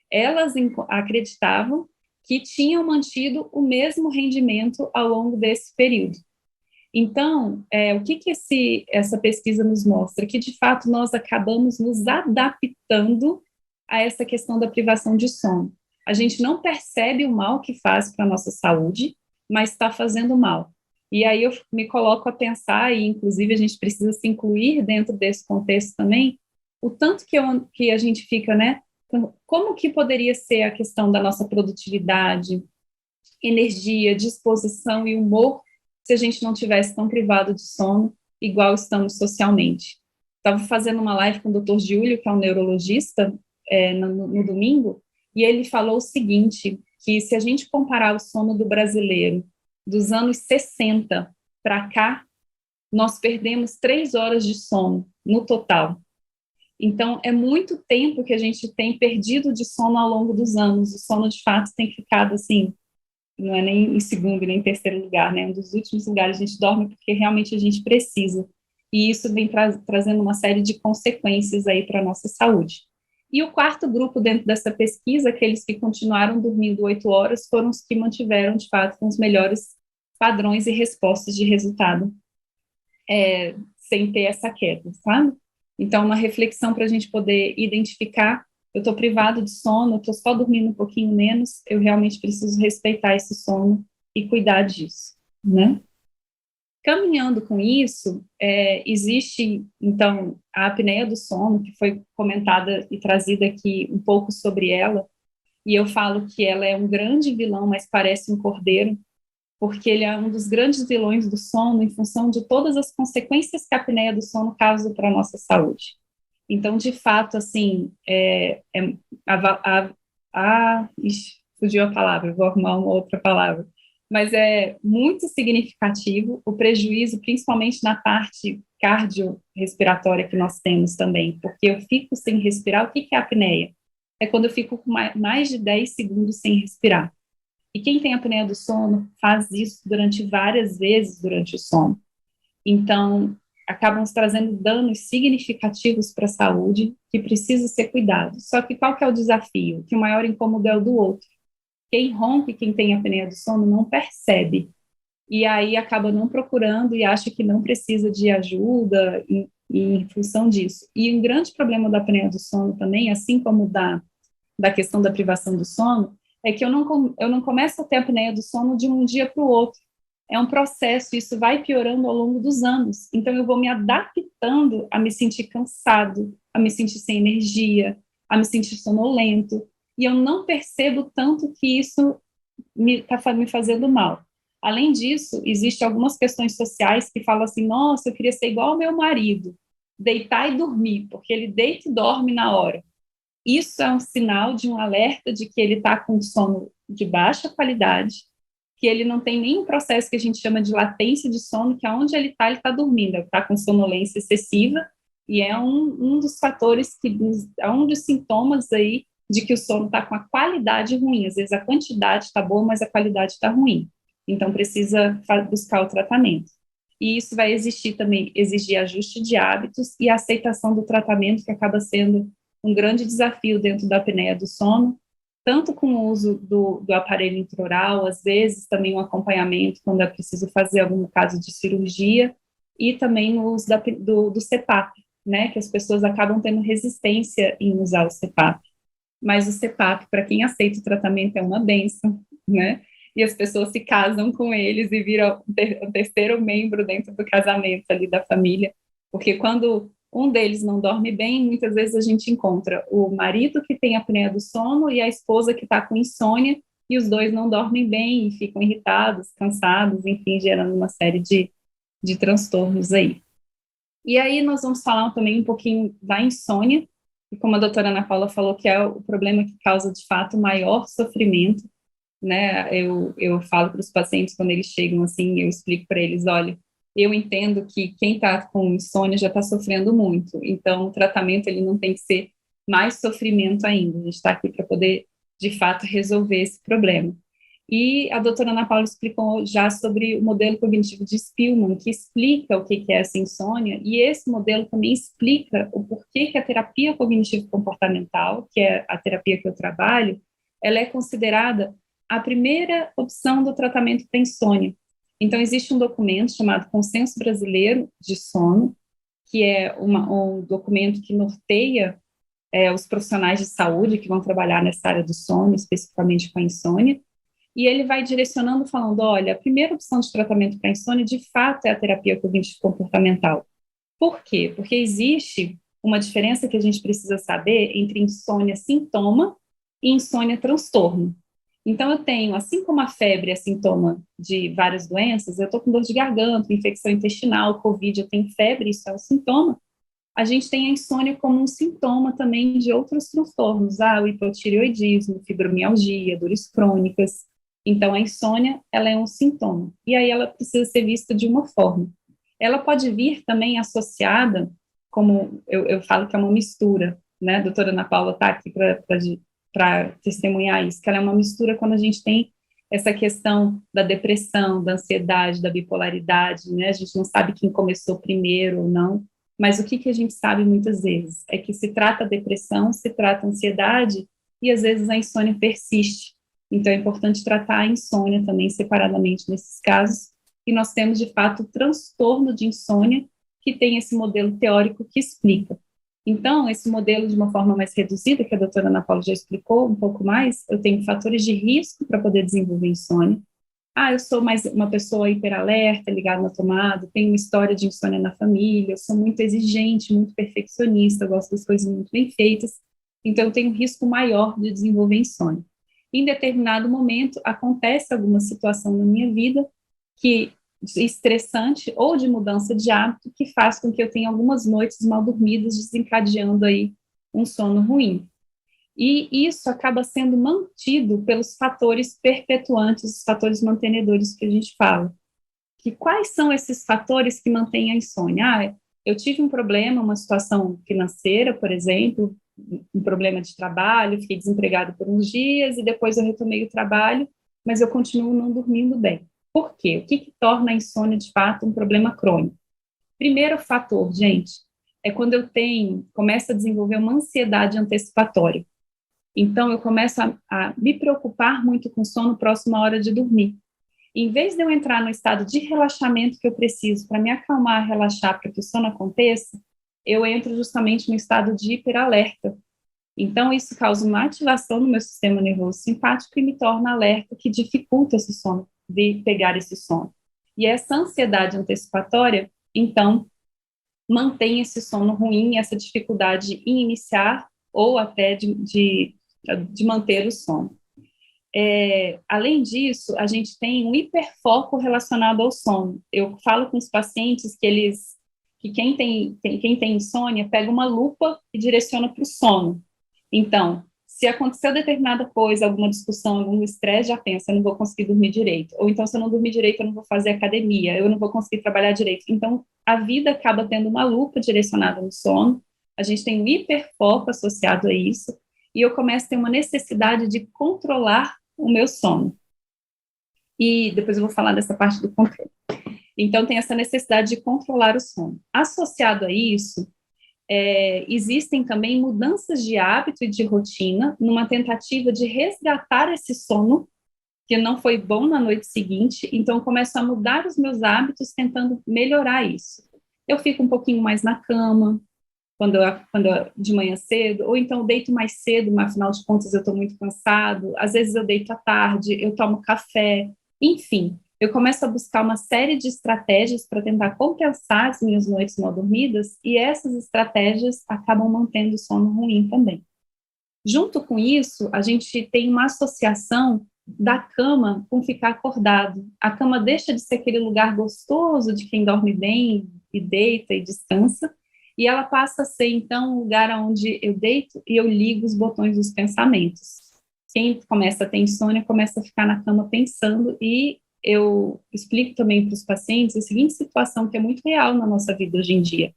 Elas acreditavam que tinham mantido o mesmo rendimento ao longo desse período. Então, o que essa pesquisa nos mostra? Que, de fato, nós acabamos nos adaptando a essa questão da privação de sono. A gente não percebe o mal que faz para a nossa saúde, mas está fazendo mal. E aí eu me coloco a pensar, e inclusive a gente precisa se incluir dentro desse contexto também, o tanto que a gente fica, né? Como que poderia ser a questão da nossa produtividade, energia, disposição e humor se a gente não tivesse tão privado de sono, igual estamos socialmente. Estava fazendo uma live com o Dr. Giulio, que é um neurologista, no domingo, e ele falou o seguinte, que se a gente comparar o sono do brasileiro dos anos 60 para cá, nós perdemos 3 horas de sono no total. Então, é muito tempo que a gente tem perdido de sono ao longo dos anos. O sono, de fato, tem ficado assim, não é nem em segundo, nem em terceiro lugar, né? Um dos últimos lugares a gente dorme porque realmente a gente precisa. E isso vem trazendo uma série de consequências aí para a nossa saúde. E o 4º grupo dentro dessa pesquisa, aqueles que continuaram dormindo 8 horas, foram os que mantiveram, de fato, com os melhores padrões e respostas de resultado, sem ter essa queda, sabe? Então, uma reflexão para a gente poder identificar, eu estou privado de sono, eu estou só dormindo um pouquinho menos, eu realmente preciso respeitar esse sono e cuidar disso, né? Caminhando com isso, existe, então, a apneia do sono, que foi comentada e trazida aqui um pouco sobre ela, e eu falo que ela é um grande vilão, mas parece um cordeiro, porque ele é um dos grandes vilões do sono em função de todas as consequências que a apneia do sono causa para a nossa saúde. Então, de fato, assim, fugiu a palavra, vou arrumar uma outra palavra, mas é muito significativo o prejuízo, principalmente na parte cardiorrespiratória que nós temos também, porque eu fico sem respirar. O que é a apneia? É quando eu fico com mais de 10 segundos sem respirar. E quem tem apneia do sono faz isso durante várias vezes durante o sono. Então, acabam trazendo danos significativos para a saúde que precisa ser cuidado. Só que qual que é o desafio? Que o maior incômodo é o do outro. Quem ronca e quem tem apneia do sono não percebe. E aí acaba não procurando e acha que não precisa de ajuda em função disso. E um grande problema da apneia do sono também, assim como da questão da privação do sono, é que eu não começo a ter apneia do sono de um dia para o outro. é um processo, isso vai piorando ao longo dos anos. Então, eu vou me adaptando a me sentir cansado, a me sentir sem energia, a me sentir sonolento, e eu não percebo tanto que isso está me fazendo mal. Além disso, existem algumas questões sociais que falam assim, nossa, eu queria ser igual ao meu marido, deitar e dormir, porque ele deita e dorme na hora. Isso é um sinal de um alerta de que ele está com sono de baixa qualidade, que ele não tem nenhum processo que a gente chama de latência de sono, que aonde ele está dormindo, ele está com sonolência excessiva, e é um dos fatores, é um dos sintomas aí de que o sono está com a qualidade ruim. Às vezes a quantidade está boa, mas a qualidade está ruim. Então, precisa buscar o tratamento. E isso vai exigir ajuste de hábitos e a aceitação do tratamento, que acaba sendo um grande desafio dentro da apneia do sono, tanto com o uso do aparelho intraoral, às vezes também um acompanhamento quando é preciso fazer algum caso de cirurgia, e também no uso do CPAP, né, que as pessoas acabam tendo resistência em usar o CPAP. Mas o CPAP, para quem aceita o tratamento, é uma bênção, né? E as pessoas se casam com eles e viram o terceiro membro dentro do casamento ali da família, porque quando um deles não dorme bem, muitas vezes a gente encontra o marido que tem apneia do sono e a esposa que está com insônia, e os dois não dormem bem e ficam irritados, cansados, enfim, gerando uma série de transtornos aí. E aí nós vamos falar também um pouquinho da insônia, e como a doutora Ana Paula falou, que é o problema que causa, de fato, maior sofrimento, né? Eu falo para os pacientes, quando eles chegam assim, eu explico para eles, olha, eu entendo que quem está com insônia já está sofrendo muito, então o tratamento ele não tem que ser mais sofrimento ainda, a gente está aqui para poder, de fato, resolver esse problema. E a doutora Ana Paula explicou já sobre o modelo cognitivo de Spielman, que explica o que é essa insônia, e esse modelo também explica o porquê que a terapia cognitivo-comportamental, que é a terapia que eu trabalho, ela é considerada a primeira opção do tratamento da insônia. Então, existe um documento chamado Consenso Brasileiro de Sono, que é um documento que norteia os profissionais de saúde que vão trabalhar nessa área do sono, especificamente com a insônia, e ele vai direcionando, falando, olha, a primeira opção de tratamento para insônia, de fato, é a terapia cognitivo-comportamental. Por quê? Porque existe uma diferença que a gente precisa saber entre insônia sintoma e insônia transtorno. Então, eu tenho, assim como a febre é sintoma de várias doenças, eu estou com dor de garganta, infecção intestinal, Covid, eu tenho febre, isso é um sintoma. A gente tem a insônia como um sintoma também de outros transtornos, o hipotireoidismo, fibromialgia, dores crônicas. Então, a insônia, ela é um sintoma. E aí ela precisa ser vista de uma forma. Ela pode vir também associada, como eu falo que é uma mistura, né? A doutora Ana Paula está aqui para testemunhar isso, que ela é uma mistura quando a gente tem essa questão da depressão, da ansiedade, da bipolaridade, né? A gente não sabe quem começou primeiro ou não, mas o que a gente sabe muitas vezes é que se trata a depressão, se trata a ansiedade, e às vezes a insônia persiste. Então, é importante tratar a insônia também separadamente nesses casos, e nós temos, de fato, o transtorno de insônia, que tem esse modelo teórico que explica. Então, esse modelo, de uma forma mais reduzida, que a doutora Ana Paula já explicou um pouco mais, eu tenho fatores de risco para poder desenvolver insônia. Eu sou mais uma pessoa hiperalerta, ligada na tomada, tenho uma história de insônia na família, eu sou muito exigente, muito perfeccionista, eu gosto das coisas muito bem feitas, então eu tenho um risco maior de desenvolver insônia. Em determinado momento, acontece alguma situação na minha vida que estressante ou de mudança de hábito que faz com que eu tenha algumas noites mal dormidas, desencadeando aí um sono ruim. E isso acaba sendo mantido pelos fatores perpetuantes, os fatores mantenedores que a gente fala. Que quais são esses fatores que mantêm a insônia? Eu tive um problema, uma situação financeira, por exemplo, um problema de trabalho, fiquei desempregado por uns dias e depois eu retomei o trabalho, mas eu continuo não dormindo bem. Por quê? O que torna a insônia, de fato, um problema crônico? Primeiro fator, gente, é quando eu começo a desenvolver uma ansiedade antecipatória. Então, eu começo a me preocupar muito com o sono próximo à hora de dormir. Em vez de eu entrar no estado de relaxamento que eu preciso para me acalmar, relaxar, para que o sono aconteça, eu entro justamente no estado de hiperalerta. Então, isso causa uma ativação no meu sistema nervoso simpático e me torna alerta, que dificulta esse sono, de pegar esse sono. E essa ansiedade antecipatória, então, mantém esse sono ruim, essa dificuldade em iniciar ou até de manter o sono. Além disso, a gente tem um hiperfoco relacionado ao sono. Eu falo com os pacientes que quem tem insônia pega uma lupa e direciona para o sono. Então, se aconteceu determinada coisa, alguma discussão, algum estresse, já pensa, eu não vou conseguir dormir direito. Ou então, se eu não dormir direito, eu não vou fazer academia, eu não vou conseguir trabalhar direito. Então, a vida acaba tendo uma lupa direcionada no sono, a gente tem um hiperfoco associado a isso, e eu começo a ter uma necessidade de controlar o meu sono. E depois eu vou falar dessa parte do controle. Então, tem essa necessidade de controlar o sono. Associado a isso, existem também mudanças de hábito e de rotina, numa tentativa de resgatar esse sono que não foi bom na noite seguinte, então eu começo a mudar os meus hábitos, tentando melhorar isso. Eu fico um pouquinho mais na cama, de manhã cedo, ou então eu deito mais cedo, mas afinal de contas eu estou muito cansado, às vezes eu deito à tarde, eu tomo café, enfim, eu começo a buscar uma série de estratégias para tentar compensar as minhas noites mal dormidas, e essas estratégias acabam mantendo o sono ruim também. Junto com isso, a gente tem uma associação da cama com ficar acordado. A cama deixa de ser aquele lugar gostoso de quem dorme bem e deita e descansa, e ela passa a ser, então, um lugar onde eu deito e eu ligo os botões dos pensamentos. Quem começa a ter insônia começa a ficar na cama pensando, e eu explico também para os pacientes a seguinte situação que é muito real na nossa vida hoje em dia.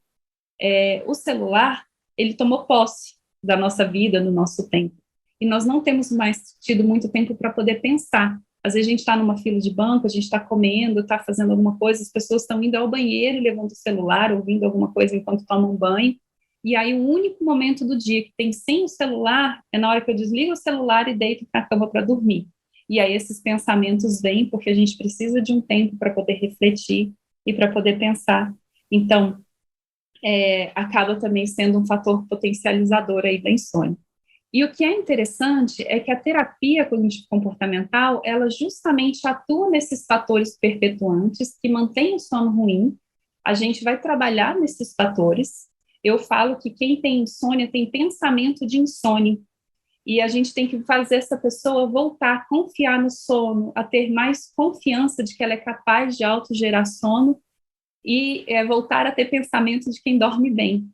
O celular, ele tomou posse da nossa vida, no nosso tempo. E nós não temos mais tido muito tempo para poder pensar. Às vezes a gente está numa fila de banco, a gente está comendo, está fazendo alguma coisa, as pessoas estão indo ao banheiro e levando o celular, ouvindo alguma coisa enquanto tomam banho. E aí o único momento do dia que tem sem o celular é na hora que eu desligo o celular e deito para a cama para dormir. E aí esses pensamentos vêm porque a gente precisa de um tempo para poder refletir e para poder pensar. Então, acaba também sendo um fator potencializador aí da insônia. E o que é interessante é que a terapia cognitivo-comportamental, ela justamente atua nesses fatores perpetuantes que mantêm o sono ruim. A gente vai trabalhar nesses fatores. Eu falo que quem tem insônia tem pensamento de insônia. E a gente tem que fazer essa pessoa voltar a confiar no sono, a ter mais confiança de que ela é capaz de autogerar sono e voltar a ter pensamento de quem dorme bem.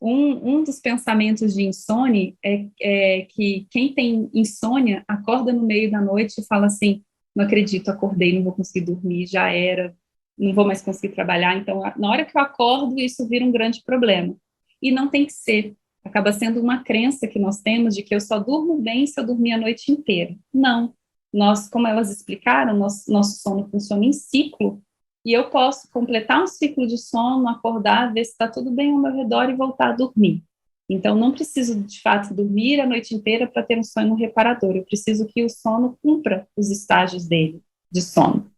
Um dos pensamentos de insônia é que quem tem insônia acorda no meio da noite e fala assim, não acredito, acordei, não vou conseguir dormir, já era, não vou mais conseguir trabalhar. Então, na hora que eu acordo, isso vira um grande problema. E não tem que ser. Acaba sendo uma crença que nós temos de que eu só durmo bem se eu dormir a noite inteira. Não. Nós, como elas explicaram, nosso sono funciona em ciclo, e eu posso completar um ciclo de sono, acordar, ver se está tudo bem ao meu redor e voltar a dormir. Então, não preciso, de fato, dormir a noite inteira para ter um sono reparador. Eu preciso que o sono cumpra os estágios dele, de sono.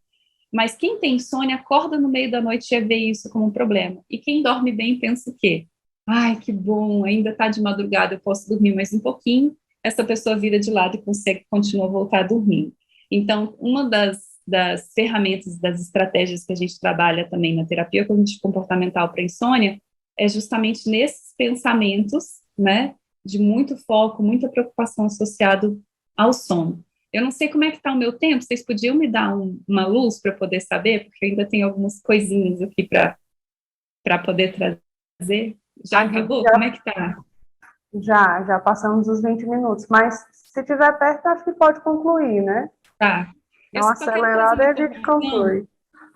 Mas quem tem insônia acorda no meio da noite e vê isso como um problema. E quem dorme bem pensa o quê? Ai, que bom, ainda está de madrugada, eu posso dormir mais um pouquinho. Essa pessoa vira de lado e consegue continuar a voltar a dormir. Então, uma das ferramentas, das estratégias que a gente trabalha também na terapia cognitivo-comportamental para insônia é justamente nesses pensamentos, né, de muito foco, muita preocupação associado ao sono. Eu não sei como é que está o meu tempo, vocês podiam me dar uma luz para poder saber, porque eu ainda tenho algumas coisinhas aqui para poder trazer. Já acabou? Como é que está? Já passamos os 20 minutos, mas se tiver perto, acho que pode concluir, né? Tá. Não acelerada, a gente conclui.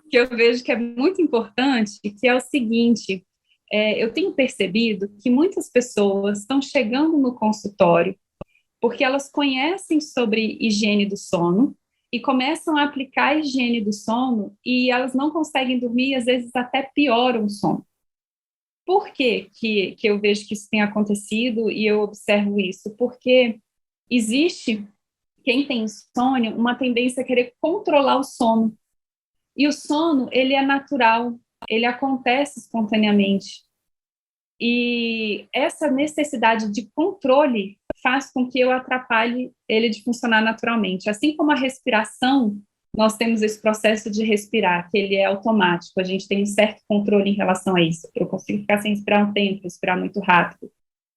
Que eu vejo que é muito importante, que é o seguinte, eu tenho percebido que muitas pessoas estão chegando no consultório porque elas conhecem sobre higiene do sono e começam a aplicar a higiene do sono e elas não conseguem dormir e às vezes até pioram o sono. Por que eu vejo que isso tem acontecido e eu observo isso? Porque existe, quem tem insônia, uma tendência a querer controlar o sono. E o sono, ele é natural, ele acontece espontaneamente. E essa necessidade de controle faz com que eu atrapalhe ele de funcionar naturalmente. Assim como a respiração, nós temos esse processo de respirar, que ele é automático, a gente tem um certo controle em relação a isso. Eu consigo ficar sem respirar um tempo, respirar muito rápido.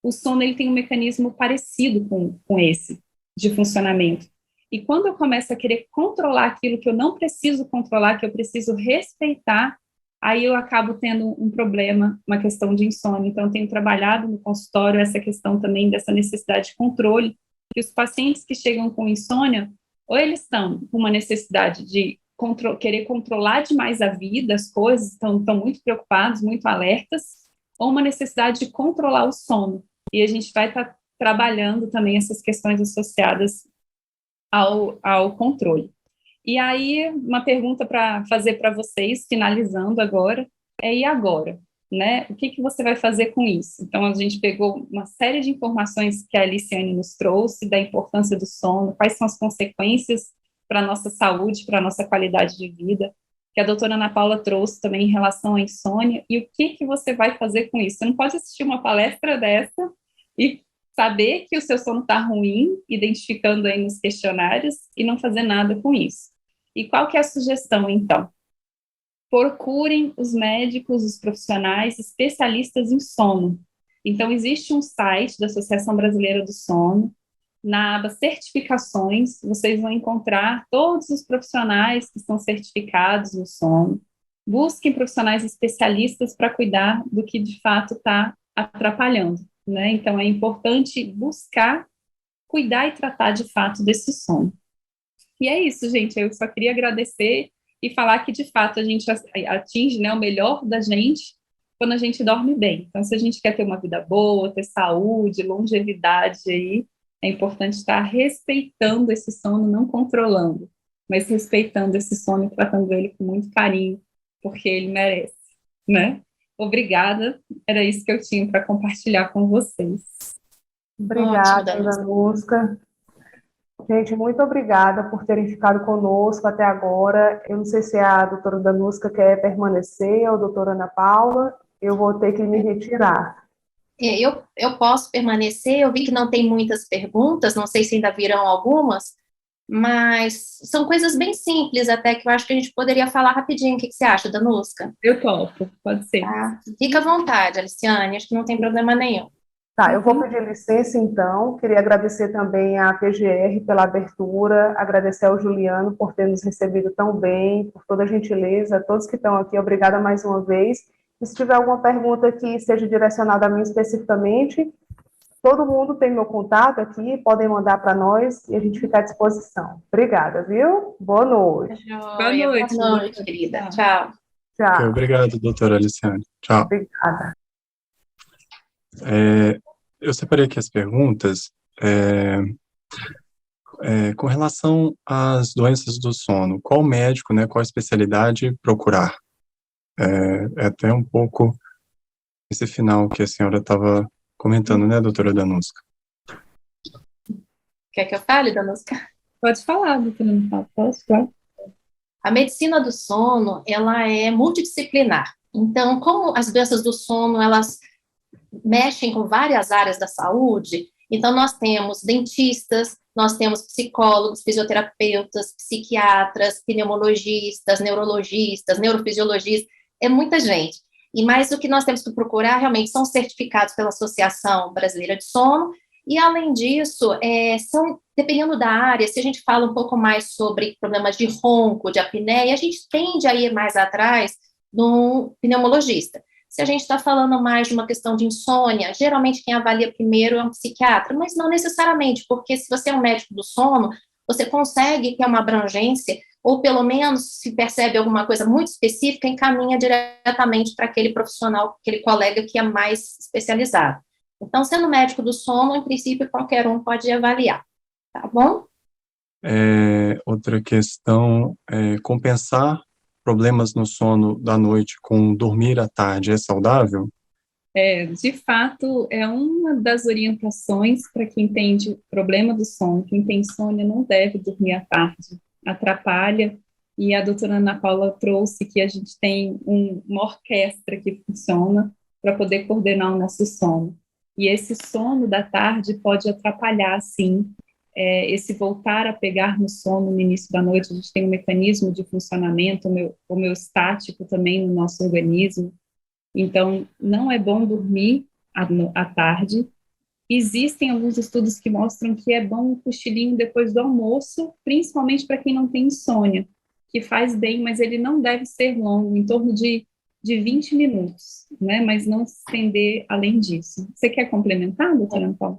O sono, ele tem um mecanismo parecido com esse, de funcionamento. E quando eu começo a querer controlar aquilo que eu não preciso controlar, que eu preciso respeitar, aí eu acabo tendo um problema, uma questão de insônia. Então, eu tenho trabalhado no consultório essa questão também dessa necessidade de controle, que os pacientes que chegam com insônia, ou eles estão com uma necessidade de querer controlar demais a vida, as coisas, estão muito preocupados, muito alertas, ou uma necessidade de controlar o sono. E a gente vai estar trabalhando também essas questões associadas ao controle. E aí, uma pergunta para fazer para vocês, finalizando agora, e agora? Né? O que você vai fazer com isso? Então, a gente pegou uma série de informações que a Aliciane nos trouxe, da importância do sono, quais são as consequências para a nossa saúde, para a nossa qualidade de vida, que a doutora Ana Paula trouxe também em relação à insônia, e o que você vai fazer com isso? Você não pode assistir uma palestra dessa e saber que o seu sono está ruim, identificando aí nos questionários, e não fazer nada com isso. E qual que é a sugestão, então? Procurem os médicos, os profissionais, especialistas em sono. Então, existe um site da Associação Brasileira do Sono, na aba certificações, vocês vão encontrar todos os profissionais que são certificados no sono. Busquem profissionais especialistas para cuidar do que de fato está atrapalhando, né? Então, é importante buscar, cuidar e tratar de fato desse sono. E é isso, gente, eu só queria agradecer e falar que, de fato, a gente atinge, né, o melhor da gente quando a gente dorme bem. Então, se a gente quer ter uma vida boa, ter saúde, longevidade, aí, é importante estar respeitando esse sono, não controlando, mas respeitando esse sono e tratando ele com muito carinho, porque ele merece, né? Obrigada, era isso que eu tinha para compartilhar com vocês. Obrigada, Danuska. Gente, muito obrigada por terem ficado conosco até agora. Eu não sei se a doutora Danuska quer permanecer ou a doutora Ana Paula. Eu vou ter que me retirar. Eu posso permanecer, eu vi que não tem muitas perguntas, não sei se ainda virão algumas, mas são coisas bem simples até, que eu acho que a gente poderia falar rapidinho. O que você acha, Danuska? Eu topo, pode ser. Tá. Fica à vontade, Aliciane, acho que não tem problema nenhum. Tá, eu vou pedir licença, então. Queria agradecer também à PGR pela abertura, agradecer ao Juliano por ter nos recebido tão bem, por toda a gentileza, a todos que estão aqui, obrigada mais uma vez. E se tiver alguma pergunta que seja direcionada a mim especificamente, todo mundo tem meu contato aqui, podem mandar para nós e a gente fica à disposição. Obrigada, viu? Boa noite. Boa noite. Boa noite, querida. Tchau. Tchau. Obrigado, doutora Aliciane. Tchau. Obrigada. Eu separei aqui as perguntas com relação às doenças do sono. Qual médico, né, qual especialidade procurar? É até um pouco esse final que a senhora estava comentando, né, doutora Danuska? Quer que eu fale, Danuska? Pode falar, doutora Ana Paula. Posso falar? A medicina do sono, ela é multidisciplinar. Então, como as doenças do sono, elas mexem com várias áreas da saúde, então nós temos dentistas, nós temos psicólogos, fisioterapeutas, psiquiatras, pneumologistas, neurologistas, neurofisiologistas, é muita gente. E mais o que nós temos que procurar realmente são certificados pela Associação Brasileira de Sono, e além disso, dependendo da área, se a gente fala um pouco mais sobre problemas de ronco, de apneia, a gente tende a ir mais atrás do pneumologista. Se a gente está falando mais de uma questão de insônia, geralmente quem avalia primeiro é um psiquiatra, mas não necessariamente, porque se você é um médico do sono, você consegue ter uma abrangência, ou pelo menos, se percebe alguma coisa muito específica, encaminha diretamente para aquele profissional, aquele colega que é mais especializado. Então, sendo médico do sono, em princípio, qualquer um pode avaliar, tá bom? Outra questão é compensar problemas no sono da noite com dormir à tarde é saudável? De fato, é uma das orientações para quem tem problema do sono. Quem tem insônia não deve dormir à tarde, atrapalha. E a doutora Ana Paula trouxe que a gente tem uma orquestra que funciona para poder coordenar o nosso sono. E esse sono da tarde pode atrapalhar, sim, esse voltar a pegar no sono no início da noite. A gente tem um mecanismo de funcionamento homeostático também no nosso organismo. Então, não é bom dormir à tarde. Existem alguns estudos que mostram que é bom um cochilinho depois do almoço, principalmente para quem não tem insônia, que faz bem, mas ele não deve ser longo, em torno de 20 minutos, né? Mas não se estender além disso. Você quer complementar, doutora Ana Paula?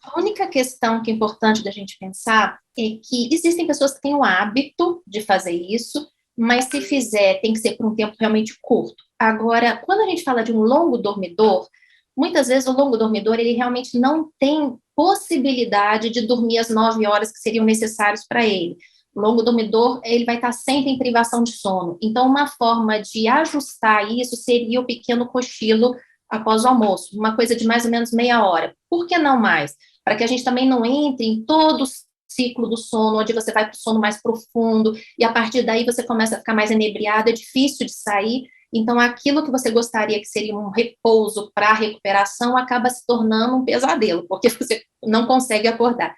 A única questão que é importante da gente pensar é que existem pessoas que têm o hábito de fazer isso, mas se fizer, tem que ser por um tempo realmente curto. Agora, quando a gente fala de um longo dormidor, muitas vezes o longo dormidor, ele realmente não tem possibilidade de dormir as 9 horas que seriam necessárias para ele. O longo dormidor, ele vai estar sempre em privação de sono. Então, uma forma de ajustar isso seria o pequeno cochilo após o almoço, uma coisa de mais ou menos meia hora. Por que não mais? Para que a gente também não entre em todo o ciclo do sono, onde você vai para o sono mais profundo, e a partir daí você começa a ficar mais inebriado, é difícil de sair. Então, aquilo que você gostaria que seria um repouso para a recuperação acaba se tornando um pesadelo, porque você não consegue acordar.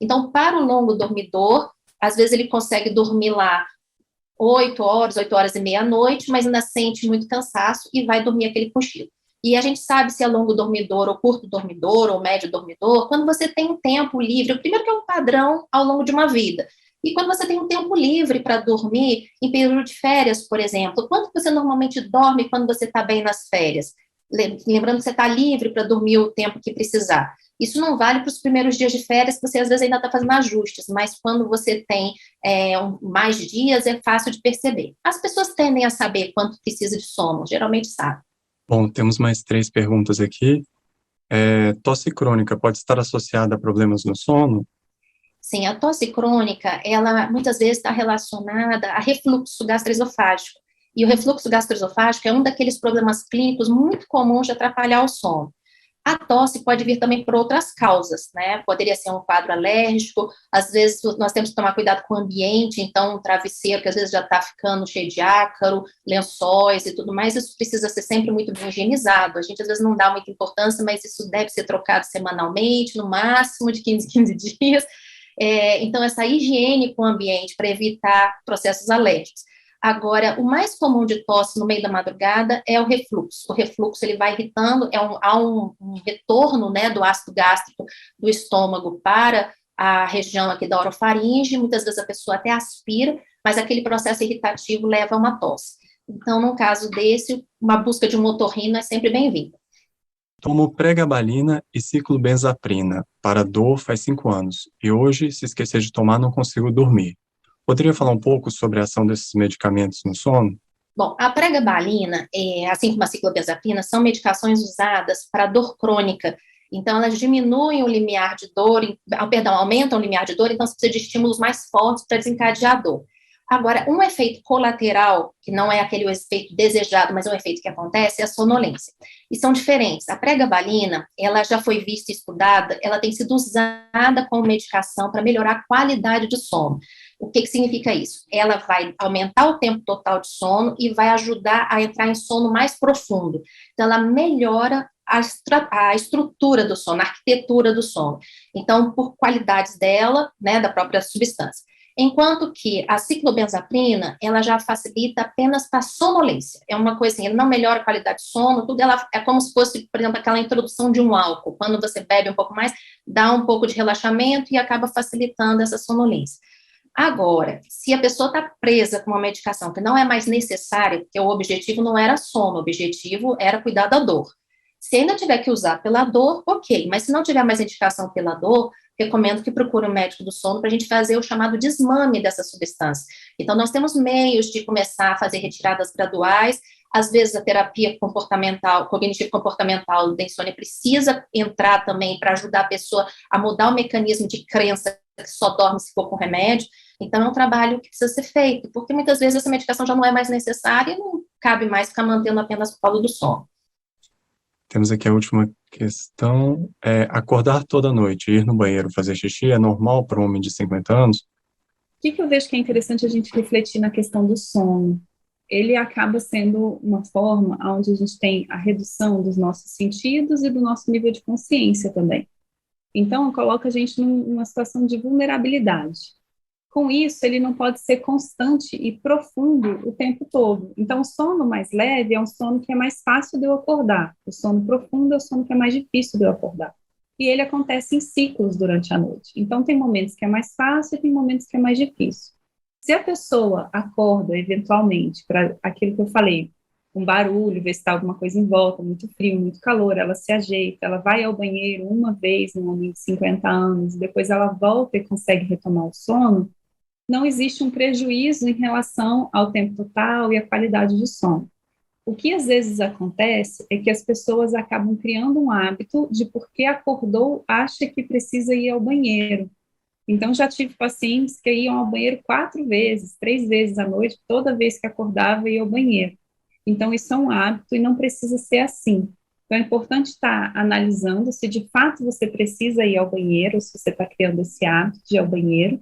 Então, para o longo dormidor, às vezes ele consegue dormir lá 8 horas e meia à noite, mas ainda sente muito cansaço e vai dormir aquele cochilo. E a gente sabe se é longo dormidor, ou curto dormidor, ou médio dormidor, quando você tem um tempo livre, primeiro que é um padrão ao longo de uma vida, e quando você tem um tempo livre para dormir, em período de férias, por exemplo, quanto você normalmente dorme quando você está bem nas férias? Lembrando que você está livre para dormir o tempo que precisar. Isso não vale para os primeiros dias de férias, que você às vezes ainda está fazendo ajustes, mas quando você tem mais dias, é fácil de perceber. As pessoas tendem a saber quanto precisa de sono, geralmente sabem. Bom, temos mais 3 perguntas aqui. Tosse crônica pode estar associada a problemas no sono? Sim, a tosse crônica, ela muitas vezes está relacionada a refluxo gastroesofágico. E o refluxo gastroesofágico é um daqueles problemas clínicos muito comuns de atrapalhar o sono. A tosse pode vir também por outras causas, né? Poderia ser um quadro alérgico, às vezes nós temos que tomar cuidado com o ambiente, então um travesseiro que às vezes já está ficando cheio de ácaro, lençóis e tudo mais, isso precisa ser sempre muito bem higienizado. A gente às vezes não dá muita importância, mas isso deve ser trocado semanalmente, no máximo de 15 dias. Então, essa higiene com o ambiente para evitar processos alérgicos. Agora, o mais comum de tosse no meio da madrugada é o refluxo. O refluxo, ele vai irritando, há um retorno, né, do ácido gástrico do estômago para a região aqui da orofaringe, muitas vezes a pessoa até aspira, mas aquele processo irritativo leva a uma tosse. Então, num caso desse, uma busca de um otorrino é sempre bem-vinda. Tomo pregabalina e ciclobenzaprina para dor faz 5 anos, e hoje, se esquecer de tomar, não consigo dormir. Poderia falar um pouco sobre a ação desses medicamentos no sono? Bom, a pregabalina, assim como a ciclobenzaprina, são medicações usadas para dor crônica. Então, elas diminuem o limiar de dor, aumentam o limiar de dor, então você precisa de estímulos mais fortes para desencadear a dor. Agora, um efeito colateral, que não é aquele efeito desejado, mas é um efeito que acontece, é a sonolência. E são diferentes. A pregabalina, ela já foi vista e estudada, ela tem sido usada como medicação para melhorar a qualidade do sono. O que significa isso? Ela vai aumentar o tempo total de sono e vai ajudar a entrar em sono mais profundo. Então, ela melhora a estrutura do sono, a arquitetura do sono. Então, por qualidades dela, né, da própria substância. Enquanto que a ciclobenzaprina, ela já facilita apenas para sonolência. É uma coisa assim, ela não melhora a qualidade de sono, tudo ela é como se fosse, por exemplo, aquela introdução de um álcool. Quando você bebe um pouco mais, dá um pouco de relaxamento e acaba facilitando essa sonolência. Agora, se a pessoa está presa com uma medicação que não é mais necessária, porque o objetivo não era sono, o objetivo era cuidar da dor. Se ainda tiver que usar pela dor, ok, mas se não tiver mais indicação pela dor, recomendo que procure um médico do sono para a gente fazer o chamado desmame dessa substância. Então, nós temos meios de começar a fazer retiradas graduais, às vezes a terapia comportamental, cognitivo-comportamental da insônia precisa entrar também para ajudar a pessoa a mudar o mecanismo de crença que só dorme se for com remédio. Então, é um trabalho que precisa ser feito, porque muitas vezes essa medicação já não é mais necessária e não cabe mais ficar mantendo apenas o colo do sono. Temos aqui a última questão. Acordar toda noite e ir no banheiro fazer xixi é normal para um homem de 50 anos? O que eu vejo que é interessante a gente refletir na questão do sono? Ele acaba sendo uma forma onde a gente tem a redução dos nossos sentidos e do nosso nível de consciência também. Então, coloca a gente numa situação de vulnerabilidade. Com isso, ele não pode ser constante e profundo o tempo todo. Então, o sono mais leve é um sono que é mais fácil de eu acordar. O sono profundo é o sono que é mais difícil de eu acordar. E ele acontece em ciclos durante a noite. Então, tem momentos que é mais fácil e tem momentos que é mais difícil. Se a pessoa acorda, eventualmente, para aquilo que eu falei, um barulho, ver se está alguma coisa em volta, muito frio, muito calor, ela se ajeita, ela vai ao banheiro uma vez no homem de 50 anos, depois ela volta e consegue retomar o sono, não existe um prejuízo em relação ao tempo total e à qualidade do sono. O que às vezes acontece é que as pessoas acabam criando um hábito de porque acordou, acha que precisa ir ao banheiro. Então, já tive pacientes que iam ao banheiro 4 vezes, 3 vezes à noite, toda vez que acordava ia ao banheiro. Então, isso é um hábito e não precisa ser assim. Então, é importante estar analisando se de fato você precisa ir ao banheiro, se você está criando esse hábito de ir ao banheiro,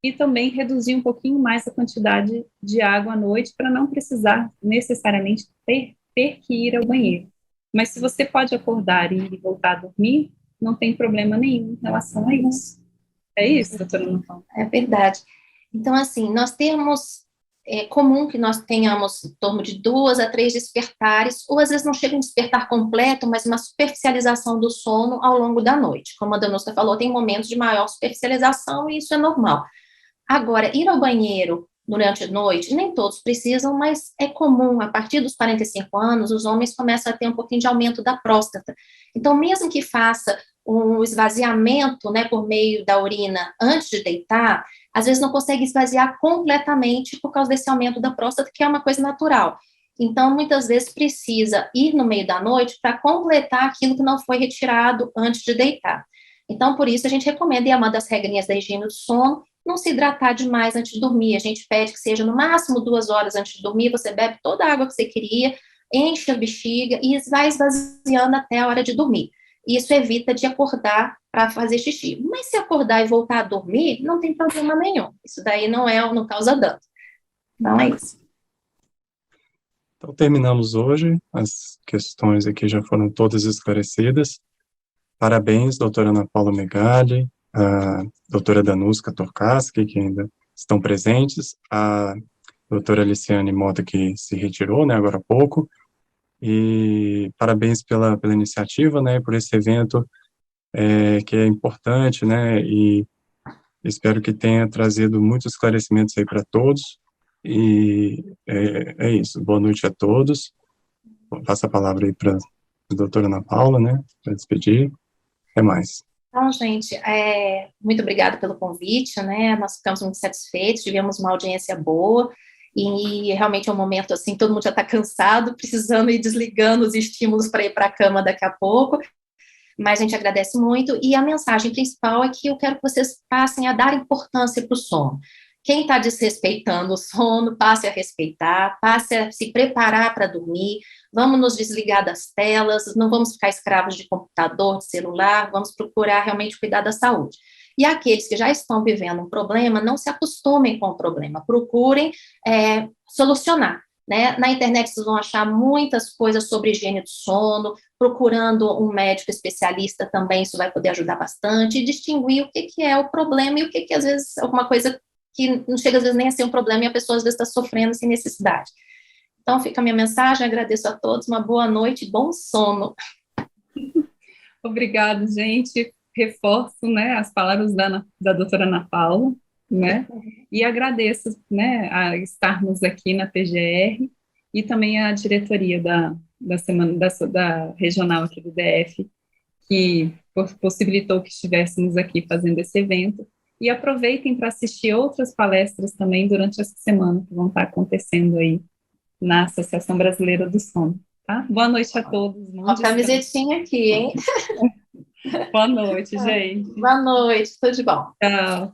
e também reduzir um pouquinho mais a quantidade de água à noite para não precisar necessariamente ter que ir ao banheiro. Mas se você pode acordar e voltar a dormir, não tem problema nenhum em relação a isso. É isso, doutora Ana Paula? É verdade. Então, assim, nós temos, é comum que nós tenhamos em torno de 2 a 3 despertares, ou às vezes não chega um despertar completo, mas uma superficialização do sono ao longo da noite. Como a Danusta falou, tem momentos de maior superficialização e isso é normal. Agora, ir ao banheiro durante a noite, nem todos precisam, mas é comum, a partir dos 45 anos, os homens começam a ter um pouquinho de aumento da próstata. Então, mesmo que faça um esvaziamento, né, por meio da urina antes de deitar, às vezes não consegue esvaziar completamente por causa desse aumento da próstata, que é uma coisa natural. Então, muitas vezes precisa ir no meio da noite para completar aquilo que não foi retirado antes de deitar. Então, por isso, a gente recomenda, e é uma das regrinhas da higiene do sono, não se hidratar demais antes de dormir. A gente pede que seja no máximo 2 horas antes de dormir, você bebe toda a água que você queria, enche a bexiga e vai esvaziando até a hora de dormir. Isso evita de acordar para fazer xixi. Mas se acordar e voltar a dormir, não tem problema nenhum. Isso daí não causa dano. Então é isso. Então terminamos hoje, as questões aqui já foram todas esclarecidas. Parabéns, doutora Ana Paula Megali, a doutora Danuska Torcaski, que ainda estão presentes, a doutora Aliciane Mota, que se retirou, né, agora há pouco, e parabéns pela iniciativa, né, por esse evento que é importante, né, e espero que tenha trazido muitos esclarecimentos aí para todos, e é isso, boa noite a todos. Passo a palavra aí para a doutora Ana Paula, né, para despedir. Até mais. Então, gente, muito obrigada pelo convite, né, nós ficamos muito satisfeitos, tivemos uma audiência boa, e realmente é um momento, assim, todo mundo já está cansado, precisando ir desligando os estímulos para ir para a cama daqui a pouco, mas a gente agradece muito, e a mensagem principal é que eu quero que vocês passem a dar importância para o sono. Quem está desrespeitando o sono, passe a respeitar, passe a se preparar para dormir, vamos nos desligar das telas, não vamos ficar escravos de computador, de celular, vamos procurar realmente cuidar da saúde. E aqueles que já estão vivendo um problema, não se acostumem com o problema, procurem solucionar. Né? Na internet vocês vão achar muitas coisas sobre higiene do sono, procurando um médico especialista também, isso vai poder ajudar bastante, e distinguir o que é o problema e o que às vezes, alguma coisa que não chega às vezes nem a ser um problema e a pessoa às vezes está sofrendo sem necessidade. Então fica a minha mensagem, agradeço a todos, uma boa noite, bom sono. Obrigada, gente, reforço, né, as palavras da doutora Ana Paula, né, e agradeço, né, a estarmos aqui na PGR e também a diretoria da semana, da regional aqui do DF, que possibilitou que estivéssemos aqui fazendo esse evento. E aproveitem para assistir outras palestras também durante essa semana, que vão estar acontecendo aí na Associação Brasileira do Sono, tá? Boa noite a todos. Uma camisetinha aqui, hein? Boa noite, gente. Boa noite, tudo de bom. Tchau.